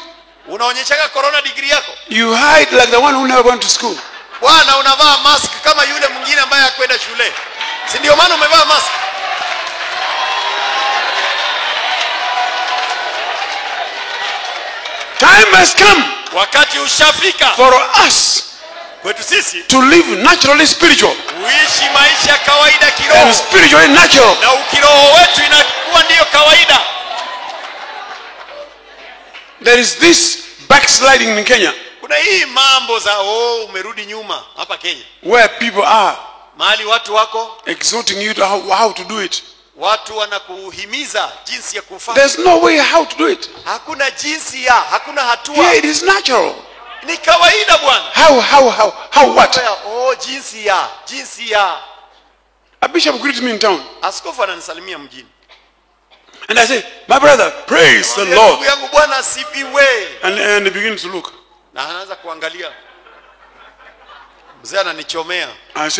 Speaker 2: Unaonyeshaga corona degree yako?
Speaker 1: You hide like the one who never went to school.
Speaker 2: Bwana unavaa mask kama yule mwingine ambaye hakwenda shule. Si ndio maana umevaa mask?
Speaker 1: Time has come.
Speaker 2: Wakati ushafika
Speaker 1: For us
Speaker 2: kwetu sisi
Speaker 1: to live naturally spiritual.
Speaker 2: uishi maisha kawaida
Speaker 1: And
Speaker 2: kiroho.
Speaker 1: spiritually natural.
Speaker 2: Na ukiroho wetu inakuwa ndiyo kawaida.
Speaker 1: There is this backsliding in Kenya.
Speaker 2: Kuna hii mambo za umerudi nyuma hapa Kenya.
Speaker 1: Where people are
Speaker 2: Mahali watu wako
Speaker 1: exhorting you to how to do it.
Speaker 2: watu wanakuhimiza jinsi ya kufanya.
Speaker 1: There's no way how to do it.
Speaker 2: Hakuna jinsi ya, hakuna hatua.
Speaker 1: Here it is natural.
Speaker 2: Ni kawaida bwana.
Speaker 1: How what?
Speaker 2: Jinsi ya.
Speaker 1: A bishop greeted me in town.
Speaker 2: Askofu ananisalimia mjini.
Speaker 1: And I say, my brother, praise the Lord.
Speaker 2: Ndugu yangu Bwana asifiwe.
Speaker 1: And they begin to look.
Speaker 2: Na anaanza kuangalia. Mzee ananichomea.
Speaker 1: I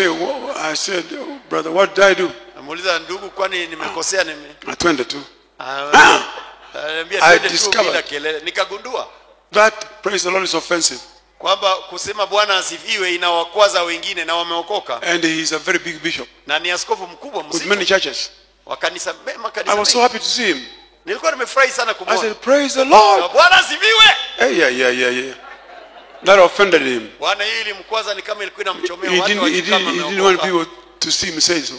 Speaker 1: said, brother, what did I do?
Speaker 2: Namuuliza ndugu, kwani nimekosea
Speaker 1: Atwende tu.
Speaker 2: Ananiambia twende tu bila kelele. Nikagundua
Speaker 1: that praise the Lord is offensive.
Speaker 2: kwamba kusema Bwana asifiwe inawakwaza wengine na wameokoka.
Speaker 1: And he is a very big bishop.
Speaker 2: Na ni askofu mkubwa
Speaker 1: with many churches.
Speaker 2: Wa kanisa mema
Speaker 1: I was so happy to see him.
Speaker 2: Nilikuwa nimefurahi sana
Speaker 1: I
Speaker 2: kumwona.
Speaker 1: said, praise the Lord.
Speaker 2: Bwana asifiwe.
Speaker 1: Yeah. That offended him.
Speaker 2: Bwana hili mkwaza ni kama ilikuwa inamchomea
Speaker 1: He
Speaker 2: watu
Speaker 1: didn't want people to see him say so.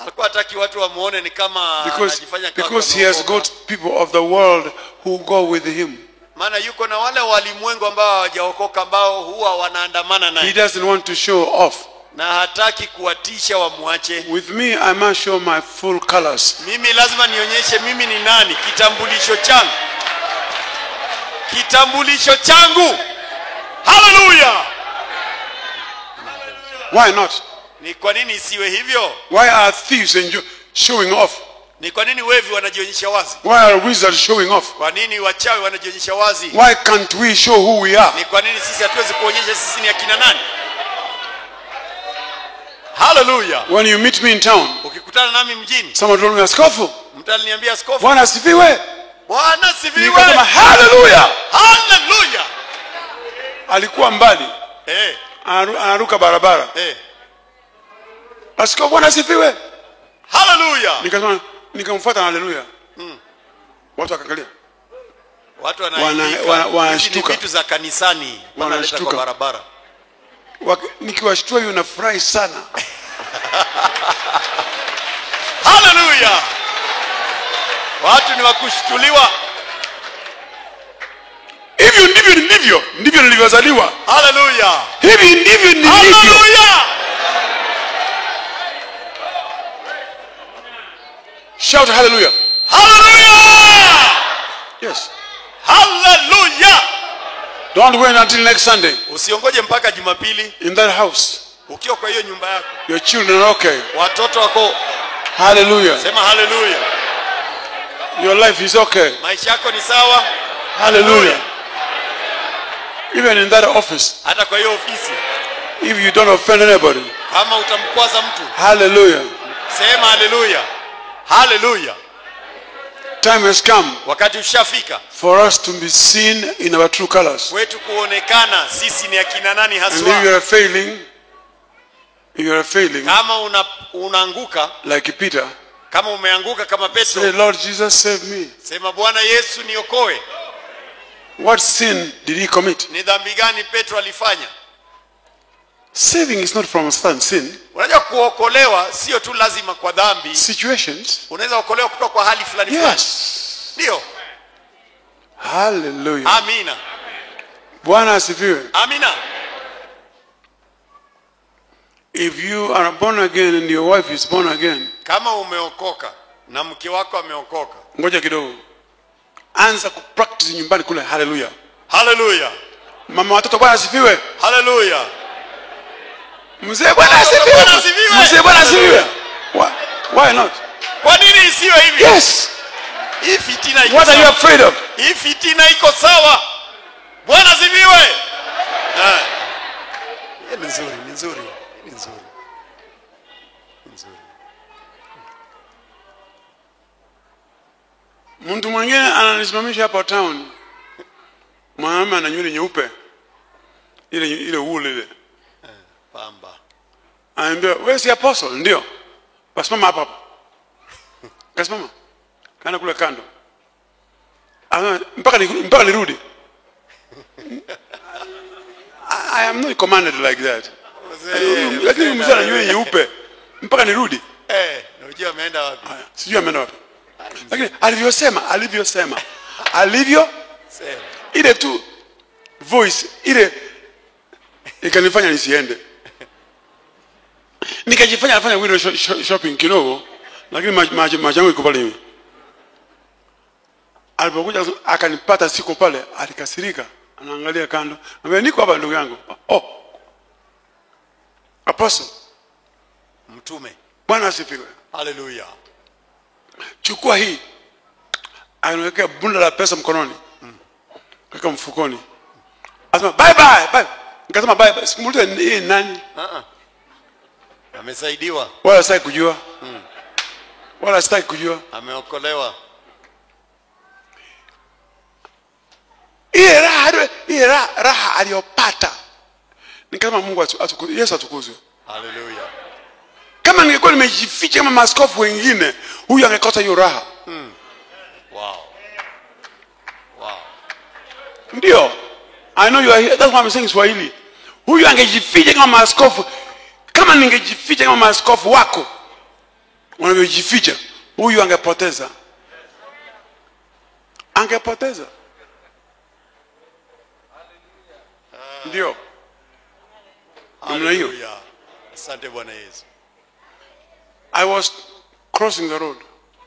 Speaker 2: Alikuwa hataki watu wamuone ni kama anajifanya kama
Speaker 1: because he has got people of the world who go with him.
Speaker 2: Maana yuko na wale walimwengu ambao hawajaokoka ambao huwa wanaandamana naye.
Speaker 1: He doesn't want to show off.
Speaker 2: Na hataki kuwatisha wamuache.
Speaker 1: With me I must show my full colors.
Speaker 2: Mimi lazima nionyeshe mimi ni nani, kitambulisho changu. Kitambulisho changu. Hallelujah.
Speaker 1: Why not?
Speaker 2: Ni kwa nini isiwe hivyo?
Speaker 1: Why are thieves showing off?
Speaker 2: Ni kwa nini wevi wanajionyesha wazi?
Speaker 1: Why are wizards showing off?
Speaker 2: Kwa nini wachawi wanajionyesha wazi?
Speaker 1: Why can't we show who we are?
Speaker 2: Ni kwa nini sisi hatuwezi kuonyesha sisi ni akina nani? Hallelujah.
Speaker 1: When you meet me in town,
Speaker 2: ukikutana nami mjini,
Speaker 1: someone told me, askofu,
Speaker 2: mtu aliniambia askofu,
Speaker 1: Bwana asifiwe.
Speaker 2: Bwana asifiwe.
Speaker 1: Nikasema hallelujah.
Speaker 2: Hallelujah.
Speaker 1: Alikuwa mbali. Anaruka barabara. Askofu, Bwana asifiwe.
Speaker 2: Hallelujah.
Speaker 1: Nikasema nikamfuata hallelujah. Watu wakaangalia.
Speaker 2: Watu
Speaker 1: wanashtuka.
Speaker 2: Vitu za kanisani wanaleta kwa barabara.
Speaker 1: Nikiwashtua hiyo nafurahi sana.
Speaker 2: Hallelujah. Watu ni wakushtuliwa.
Speaker 1: Hivyo ndivyo nilivyozaliwa.
Speaker 2: Hallelujah.
Speaker 1: Hivi ndivyo nilivyo.
Speaker 2: Hallelujah.
Speaker 1: Shout hallelujah.
Speaker 2: Hallelujah.
Speaker 1: Yes.
Speaker 2: Hallelujah.
Speaker 1: Don't wait until next Sunday.
Speaker 2: Usiongoje mpaka Jumapili.
Speaker 1: In that house.
Speaker 2: Ukiwa kwa hiyo nyumba yako.
Speaker 1: Your children are okay.
Speaker 2: Watoto wako.
Speaker 1: Hallelujah.
Speaker 2: Sema hallelujah.
Speaker 1: Your life is okay.
Speaker 2: Maisha yako ni sawa.
Speaker 1: Hallelujah. Even in that office.
Speaker 2: Hata kwa hiyo ofisi.
Speaker 1: If you don't offend anybody.
Speaker 2: Kama utamkwaza mtu.
Speaker 1: Hallelujah.
Speaker 2: Sema hallelujah. Hallelujah.
Speaker 1: Time has come.
Speaker 2: Wakati ushafika.
Speaker 1: For us to be seen in our true colors.
Speaker 2: Wetu kuonekana sisi ni akina nani haswa.
Speaker 1: And if you are failing.
Speaker 2: Kama unaanguka.
Speaker 1: Like Peter.
Speaker 2: Kama umeanguka kama Petro.
Speaker 1: Say, Lord Jesus, save me.
Speaker 2: Sema Bwana Yesu niokoe.
Speaker 1: What sin did he commit?
Speaker 2: Ni dhambi gani Petro alifanya?
Speaker 1: Saving is not from sin.
Speaker 2: Unajua kuokolewa sio tu lazima kwa dhambi.
Speaker 1: Situations.
Speaker 2: Unaweza kuokolewa kutoka kwa hali fulani fulani.
Speaker 1: Yes.
Speaker 2: Ndio.
Speaker 1: Hallelujah.
Speaker 2: Amina.
Speaker 1: Bwana asifiwe.
Speaker 2: Amina.
Speaker 1: If you are born again and your wife is born again.
Speaker 2: Kama umeokoka na mke wako ameokoka.
Speaker 1: Ngoja kidogo. Anza kupractice nyumbani kule hallelujah.
Speaker 2: Hallelujah.
Speaker 1: Mama watoto Bwana asifiwe.
Speaker 2: Hallelujah.
Speaker 1: Mzee Bwana asifiwe. Mzee Bwana asifiwe. Why not?
Speaker 2: Kwa nini isiwe hivi?
Speaker 1: Yes.
Speaker 2: Hii fitina iko
Speaker 1: What are you
Speaker 2: sawa.
Speaker 1: afraid of?
Speaker 2: Hii fitina iko sawa. Bwana ziviwe. Ni nzuri, ni nzuri, ni nzuri. Ni nzuri.
Speaker 1: Mtu mwingine ananisimamisha hapa town. Mwanaume ana nywele nyeupe. Ile wool ile.
Speaker 2: Pamba.
Speaker 1: Anambia, "Wewe si apostle?" Ndio. Basimama hapa hapa. Kasimama. Kana kule kando. Mpaka nirudi. I am not commanded like that. Lakini mzee ana nywele nyeupe. Mpaka nirudi.
Speaker 2: Unajua ameenda wapi?
Speaker 1: Sijui ameenda wapi. Lakini alivyosema. Ile tu voice ile ikanifanya nisiende. Nikajifanya nafanya window shopping kidogo, lakini macho yangu iko pale hivi. Alipokuja akanipata siko pale, alikasirika, anaangalia kando. Anambia, "Niko hapa ndugu yangu." Oh. Apostle.
Speaker 2: Mtume.
Speaker 1: Bwana asifiwe.
Speaker 2: Hallelujah.
Speaker 1: Chukua hii. Anaweka bunda la pesa mkononi. Kaka mfukoni. Asema, "Bye bye." Nikasema bye bye. Sikumuuliza yeye nani?
Speaker 2: Amesaidiwa.
Speaker 1: Wala sitaki kujua.
Speaker 2: Ameokolewa.
Speaker 1: Ile raha aliyopata. Nikasema Mungu Yesu atukuzwe.
Speaker 2: Hallelujah.
Speaker 1: Kama ningekuwa nimejificha kama maaskofu wengine, huyu angekosa hiyo raha.
Speaker 2: Wow.
Speaker 1: Ndio. I know you are here. That's why I'm saying Swahili. Huyu angejificha kama maaskofu. Kama ningejificha kama maaskofu wako, wanavyojificha, huyu angepoteza. Ndio. Namna hiyo.
Speaker 2: Asante Bwana Yesu.
Speaker 1: I was crossing the road.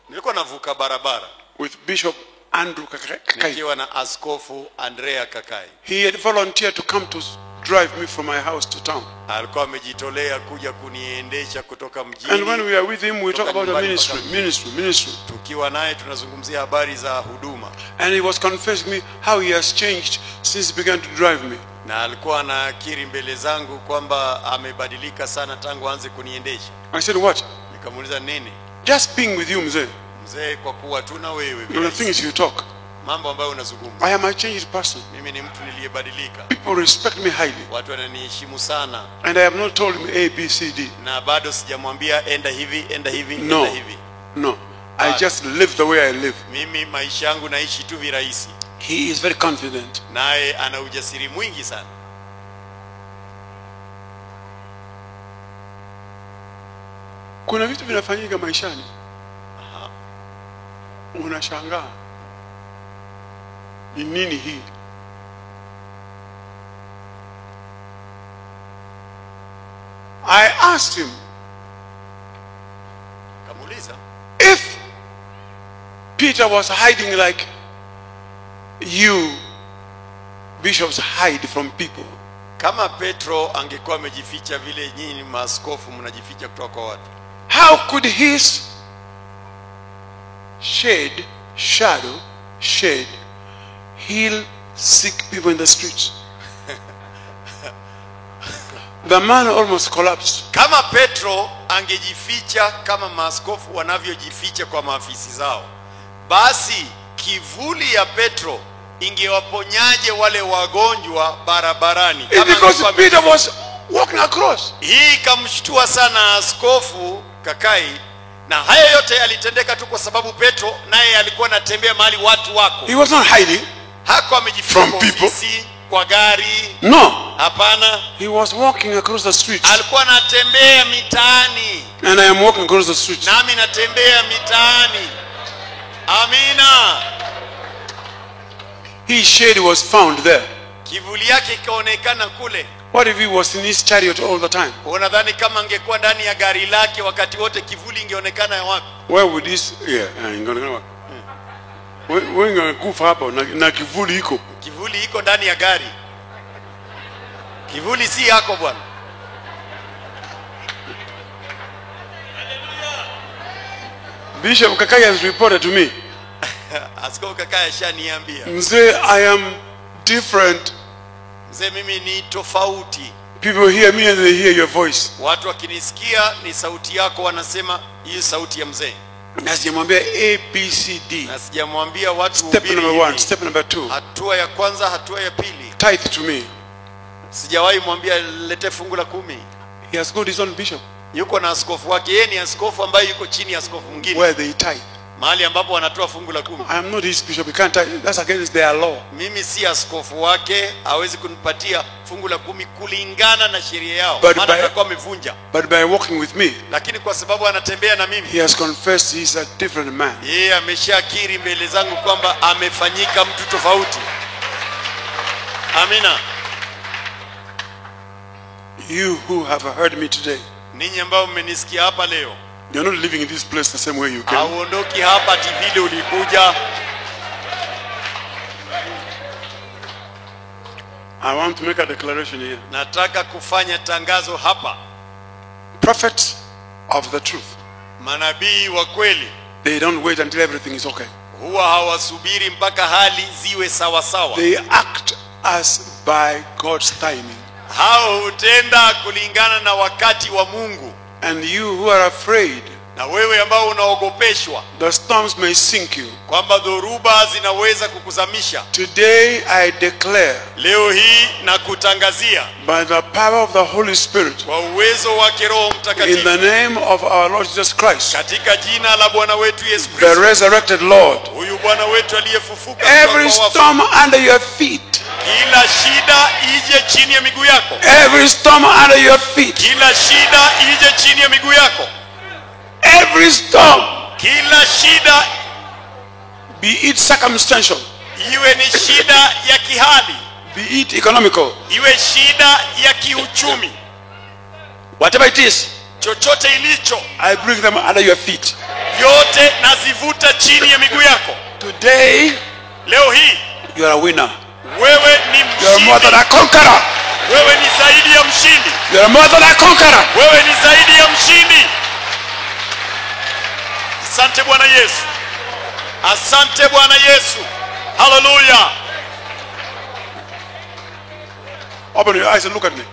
Speaker 2: Nilikuwa navuka barabara
Speaker 1: with Bishop Andrew Kakai.
Speaker 2: Nikiwa na Askofu Andrea Kakai.
Speaker 1: He had volunteered to come to drive me from my house to town.
Speaker 2: Alikuwa amejitolea kuja kuniendesha kutoka mjini.
Speaker 1: And when we are with him, we talk about the ministry.
Speaker 2: Tukiwa naye tunazungumzia habari za huduma.
Speaker 1: And he was confessing me how he has changed since he began to drive me.
Speaker 2: Na alikuwa anakiri mbele zangu kwamba amebadilika sana tangu aanze kuniendesha.
Speaker 1: I said, "What?"
Speaker 2: Nikamuuliza nini?
Speaker 1: "Just being with you, mzee.
Speaker 2: Mzee, kwa kuwa tuna wewe.
Speaker 1: The things you talk.
Speaker 2: Mambo ambayo unazungumza.
Speaker 1: I am a changed person.
Speaker 2: Mimi ni mtu niliyebadilika.
Speaker 1: People respect me highly.
Speaker 2: Watu wananiheshimu sana.
Speaker 1: And I have not told him A, B, C, D.
Speaker 2: Na bado sijamwambia enda hivi, enda hivi,
Speaker 1: No.
Speaker 2: enda hivi.
Speaker 1: No. I just live the way I live.
Speaker 2: Mimi maisha yangu naishi tu virahisi.
Speaker 1: He is very confident.
Speaker 2: Naye ana ujasiri mwingi sana.
Speaker 1: Kuna vitu vinafanyika maishani. Unashangaa. Ni nini hii? I asked him,
Speaker 2: Kamuuliza,
Speaker 1: if Peter was hiding like you bishops hide from people,
Speaker 2: kama Petro angekuwa amejificha vile nyinyi maaskofu mnajificha kutoka kwa watu,
Speaker 1: how could his shadow heal sick people in the streets? The man almost collapsed.
Speaker 2: Kama Petro angejificha kama maaskofu wanavyojificha kwa maafisi zao, basi kivuli ya Petro ingewaponyaje wale wagonjwa barabarani?
Speaker 1: Because Peter was walking across.
Speaker 2: Hii kamshtua sana Askofu Kakai, na haya yote yalitendeka tu kwa sababu Petro naye alikuwa anatembea mahali watu wako.
Speaker 1: He was not hiding.
Speaker 2: Hakuwa amejificha
Speaker 1: From people.
Speaker 2: kwa gari.
Speaker 1: No.
Speaker 2: Hapana.
Speaker 1: He was walking across the streets.
Speaker 2: Alikuwa anatembea mitaani.
Speaker 1: And I am walking across the streets.
Speaker 2: Nami natembea mitaani. Amina.
Speaker 1: His shade was found there.
Speaker 2: Kivuli yake ikaonekana kule.
Speaker 1: What if he was in his chariot all the time?
Speaker 2: Unadhani kama angekuwa ndani ya gari lake wakati wote kivuli ingeonekana ya wapi?
Speaker 1: Where would this ingeonekana wapi? Wewe ungekufa hapo na kivuli iko.
Speaker 2: Kivuli iko ndani ya gari. Kivuli si yako bwana.
Speaker 1: Bishop Kakai has reported to me
Speaker 2: Askofu Kakai ashaniambia.
Speaker 1: Mzee, I am different.
Speaker 2: Mzee, mimi ni tofauti.
Speaker 1: People hear me and they hear your voice.
Speaker 2: Watu wakinisikia ni sauti yako wanasema hii sauti ya mzee.
Speaker 1: Na sijamwambia A, B, C, D.
Speaker 2: Na sijamwambia watu
Speaker 1: Step
Speaker 2: hubiri
Speaker 1: number 1,
Speaker 2: hivi.
Speaker 1: step number 2.
Speaker 2: Hatua ya kwanza, hatua ya pili.
Speaker 1: Tithe to me.
Speaker 2: Sijawahi mwambia lete fungu la 10.
Speaker 1: He has got his own bishop
Speaker 2: Yuko na askofu wake, yeye ni askofu ambaye yuko chini ya askofu mwingine.
Speaker 1: where they tithe.
Speaker 2: Mahali ambapo wanatoa fungu la 10.
Speaker 1: I am not his bishop. He can't tithe. That's against their law.
Speaker 2: Mimi si askofu wake, hawezi kunipatia fungu la 10 kulingana na sheria yao.
Speaker 1: But
Speaker 2: Maana
Speaker 1: by-
Speaker 2: atakuwa amevunja.
Speaker 1: But by walking with me,
Speaker 2: Lakini kwa sababu anatembea na mimi,
Speaker 1: he has confessed he's a different man.
Speaker 2: yeye ameshakiri mbele zangu kwamba amefanyika mtu tofauti. Amina.
Speaker 1: You who have heard me today,
Speaker 2: Ninyi ambao mmenisikia hapa leo,
Speaker 1: you're not living in this place the same way you came.
Speaker 2: hauondoki hapa vile ulikuja.
Speaker 1: I want to make a declaration here.
Speaker 2: Nataka kufanya tangazo hapa.
Speaker 1: Prophets of the truth,
Speaker 2: Manabii wa kweli
Speaker 1: they don't wait until everything is okay.
Speaker 2: huwa hawasubiri mpaka hali ziwe sawa sawa.
Speaker 1: They act as by God's timing.
Speaker 2: Hao hutenda kulingana na wakati wa Mungu.
Speaker 1: And you who are afraid
Speaker 2: Na wewe ambao unaogopeshwa
Speaker 1: the storms may sink you,
Speaker 2: kwamba dhoruba zinaweza kukuzamisha,
Speaker 1: today I declare
Speaker 2: leo hii na kutangazia
Speaker 1: by the power of the Holy Spirit,
Speaker 2: kwa uwezo wa Roho
Speaker 1: in
Speaker 2: Mtakatifu,
Speaker 1: the name of our Lord Jesus Christ,
Speaker 2: katika jina la Bwana wetu Yesu
Speaker 1: the
Speaker 2: Kristo,
Speaker 1: resurrected Lord,
Speaker 2: huyu Bwana wetu aliyefufuka kutoka
Speaker 1: every
Speaker 2: kwa wafu,
Speaker 1: storm under your feet,
Speaker 2: kila shida ije chini ya miguu yako,
Speaker 1: every storm under your feet,
Speaker 2: kila shida ije chini ya miguu yako,
Speaker 1: every storm,
Speaker 2: kila shida
Speaker 1: be it circumstantial,
Speaker 2: iwe ni shida ya kihali,
Speaker 1: be it economical,
Speaker 2: iwe shida ya kiuchumi,
Speaker 1: whatever it is,
Speaker 2: chochote ilicho,
Speaker 1: I bring them under your feet.
Speaker 2: yote nazivuta chini ya miguu yako.
Speaker 1: Today,
Speaker 2: Leo hii
Speaker 1: you are a winner.
Speaker 2: wewe ni
Speaker 1: You are more than
Speaker 2: mshindi,
Speaker 1: a conqueror.
Speaker 2: wewe ni zaidi ya mshindi,
Speaker 1: You are more than a conqueror.
Speaker 2: wewe ni zaidi ya mshindi. Asante Bwana Yesu, asante Bwana Yesu, haleluya.
Speaker 1: Open your eyes and look at me.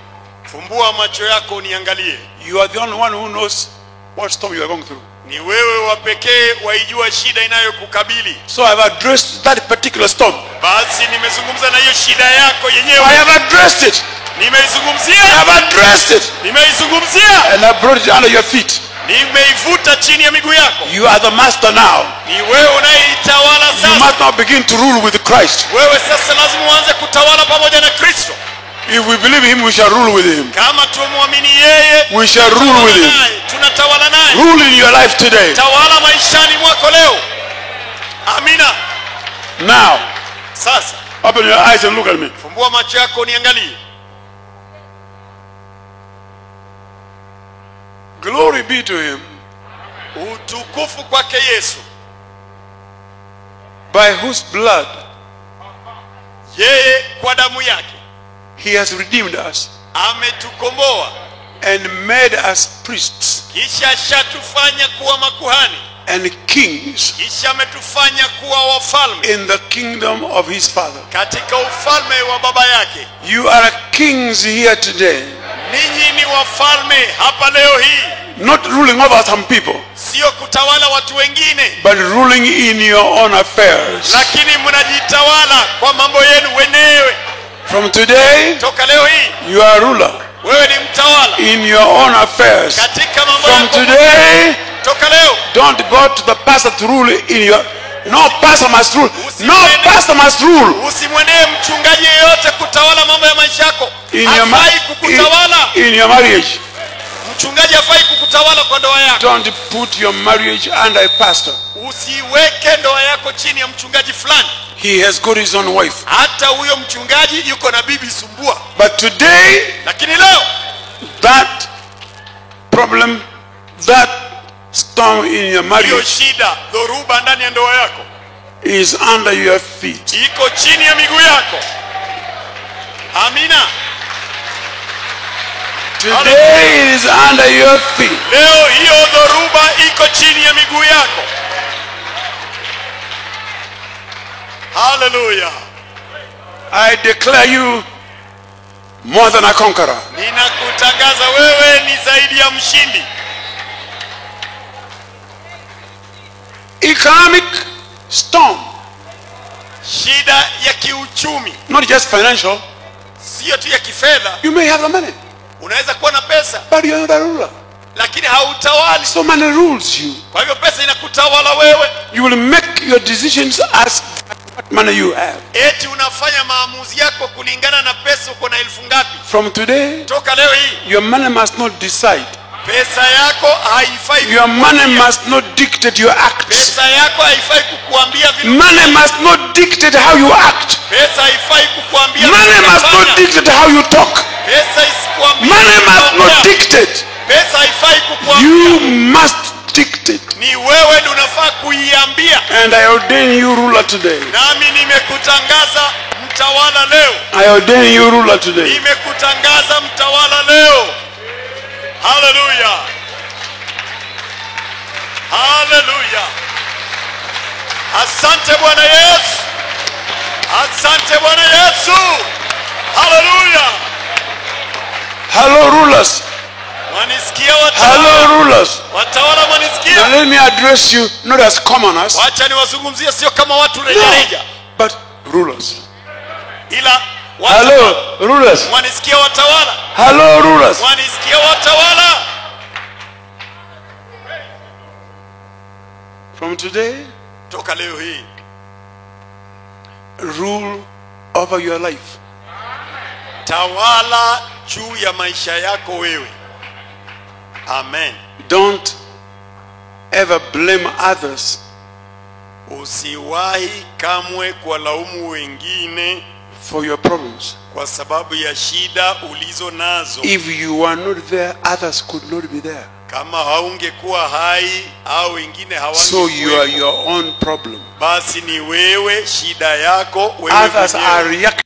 Speaker 2: Fumbua macho yako uniangalie.
Speaker 1: You are the only one who knows what storm you are going through.
Speaker 2: Ni wewe wa pekee waijua shida inayokukabili.
Speaker 1: So I have addressed that particular storm.
Speaker 2: Basi nimezungumza na hiyo shida yako
Speaker 1: I
Speaker 2: yenyewe,
Speaker 1: have addressed it. I
Speaker 2: nimeizungumzia,
Speaker 1: have addressed it.
Speaker 2: nimeizungumzia,
Speaker 1: And I brought it under your feet.
Speaker 2: nimeivuta chini ya miguu yako.
Speaker 1: You are the master now.
Speaker 2: Ni wewe unayeitawala
Speaker 1: You
Speaker 2: sasa.
Speaker 1: must now begin to rule with Christ.
Speaker 2: Wewe sasa lazima uanze kutawala pamoja na Kristo.
Speaker 1: If we believe him, we shall rule with him.
Speaker 2: Kama tumwamini yeye,
Speaker 1: We shall rule with him.
Speaker 2: tunatawala naye.
Speaker 1: Rule in your life today.
Speaker 2: Tawala maishani mwako leo. Amina.
Speaker 1: Now,
Speaker 2: Sasa
Speaker 1: open your eyes and look at me.
Speaker 2: fumbua macho yako niangalie.
Speaker 1: Glory be to him,
Speaker 2: Utukufu kwake Yesu,
Speaker 1: by whose blood
Speaker 2: yeye kwa damu yake
Speaker 1: he has redeemed us
Speaker 2: ametukomboa,
Speaker 1: and made us priests
Speaker 2: kisha ashatufanya kuwa makuhani,
Speaker 1: and kings
Speaker 2: kisha ametufanya kuwa wafalme
Speaker 1: in the kingdom of his Father.
Speaker 2: katika ufalme wa baba yake.
Speaker 1: You are kings here today,
Speaker 2: Ninyi ni wafalme hapa leo hii,
Speaker 1: not ruling over some people,
Speaker 2: sio kutawala watu wengine,
Speaker 1: but ruling in your own affairs.
Speaker 2: lakini mnajitawala kwa mambo yenu wenyewe.
Speaker 1: From today,
Speaker 2: Toka leo hii
Speaker 1: you are a ruler
Speaker 2: wewe ni mtawala
Speaker 1: in your own affairs.
Speaker 2: katika mambo
Speaker 1: From
Speaker 2: yako.
Speaker 1: today,
Speaker 2: Toka leo
Speaker 1: don't go to the pastor to rule in your... No pastor must rule. No pastor must rule
Speaker 2: usimwendee mchungaji yeyote kutawala mambo ya maisha yako.
Speaker 1: in your,
Speaker 2: Hafai kukutawala.
Speaker 1: in your marriage.
Speaker 2: Mchungaji hafai kukutawala kwa ndoa yako.
Speaker 1: Don't put your marriage under a pastor.
Speaker 2: Usiweke ndoa yako chini ya mchungaji fulani.
Speaker 1: He has got his own wife.
Speaker 2: Hata huyo mchungaji yuko na bibi sumbua.
Speaker 1: But today,
Speaker 2: Lakini leo
Speaker 1: that problem, that storm in your
Speaker 2: hiyo
Speaker 1: marriage
Speaker 2: shida, dhoruba ndani ya ndoa yako
Speaker 1: is under your feet.
Speaker 2: iko chini ya miguu yako. Amina.
Speaker 1: Today it is under your feet.
Speaker 2: Leo hiyo dhoruba iko chini ya miguu yako. Hallelujah.
Speaker 1: I declare you more than a conqueror.
Speaker 2: Ninakutangaza wewe ni zaidi ya mshindi.
Speaker 1: Economic storm,
Speaker 2: Shida ya kiuchumi,
Speaker 1: not just financial.
Speaker 2: sio tu ya kifedha.
Speaker 1: You may have the money,
Speaker 2: Unaweza kuwa na pesa
Speaker 1: but you're not a ruler.
Speaker 2: lakini hautawali.
Speaker 1: So money rules you.
Speaker 2: Kwa hivyo pesa inakutawala wewe.
Speaker 1: You will make your decisions as what money you have.
Speaker 2: Eti unafanya maamuzi yako kulingana na pesa uko na elfu ngapi.
Speaker 1: From today,
Speaker 2: Toka leo hii
Speaker 1: your money must not decide.
Speaker 2: pesa yako haifai
Speaker 1: Your money
Speaker 2: kukuambia.
Speaker 1: must not dictate your acts.
Speaker 2: Pesa yako haifai kukuambia vile.
Speaker 1: Money must not dictate how you act.
Speaker 2: Pesa haifai kukuambia
Speaker 1: Money
Speaker 2: vile
Speaker 1: must
Speaker 2: unafanya.
Speaker 1: not dictate how you talk.
Speaker 2: Pesa isikuambie
Speaker 1: Money
Speaker 2: vile
Speaker 1: must
Speaker 2: unaongea.
Speaker 1: not dictate.
Speaker 2: Pesa haifai kukuambia.
Speaker 1: You must dictate.
Speaker 2: Ni wewe ndio unafaa kuiambia.
Speaker 1: And I ordain you ruler today.
Speaker 2: Nami nimekutangaza mtawala leo.
Speaker 1: I ordain you ruler today.
Speaker 2: Nimekutangaza mtawala leo. Hallelujah. Hallelujah. Asante Bwana Yesu. Asante Bwana Yesu. Hallelujah.
Speaker 1: Hello rulers.
Speaker 2: Wanisikia
Speaker 1: Hello
Speaker 2: watawala?
Speaker 1: rulers.
Speaker 2: Watawala
Speaker 1: Now
Speaker 2: wanisikia?
Speaker 1: let me address you not as commoners,
Speaker 2: Wacha niwazungumzie sio kama watu rejareja,
Speaker 1: but rulers.
Speaker 2: ila
Speaker 1: Hello rulers.
Speaker 2: wanisikia watawala?
Speaker 1: Hello rulers.
Speaker 2: Wanisikia watawala?
Speaker 1: From today,
Speaker 2: Toka leo hii
Speaker 1: rule over your life.
Speaker 2: tawala juu ya maisha yako wewe. Amen.
Speaker 1: Don't ever blame others
Speaker 2: Usiwahi kamwe kuwalaumu wengine
Speaker 1: for your problems.
Speaker 2: kwa sababu ya shida ulizo nazo.
Speaker 1: If you are not there, others could not be there.
Speaker 2: Kama haungekuwa hai au wengine
Speaker 1: So you are
Speaker 2: hawangekuwepo,
Speaker 1: your own problem.
Speaker 2: basi ni wewe, shida yako wewe
Speaker 1: Others
Speaker 2: mwenyewe.
Speaker 1: are reacting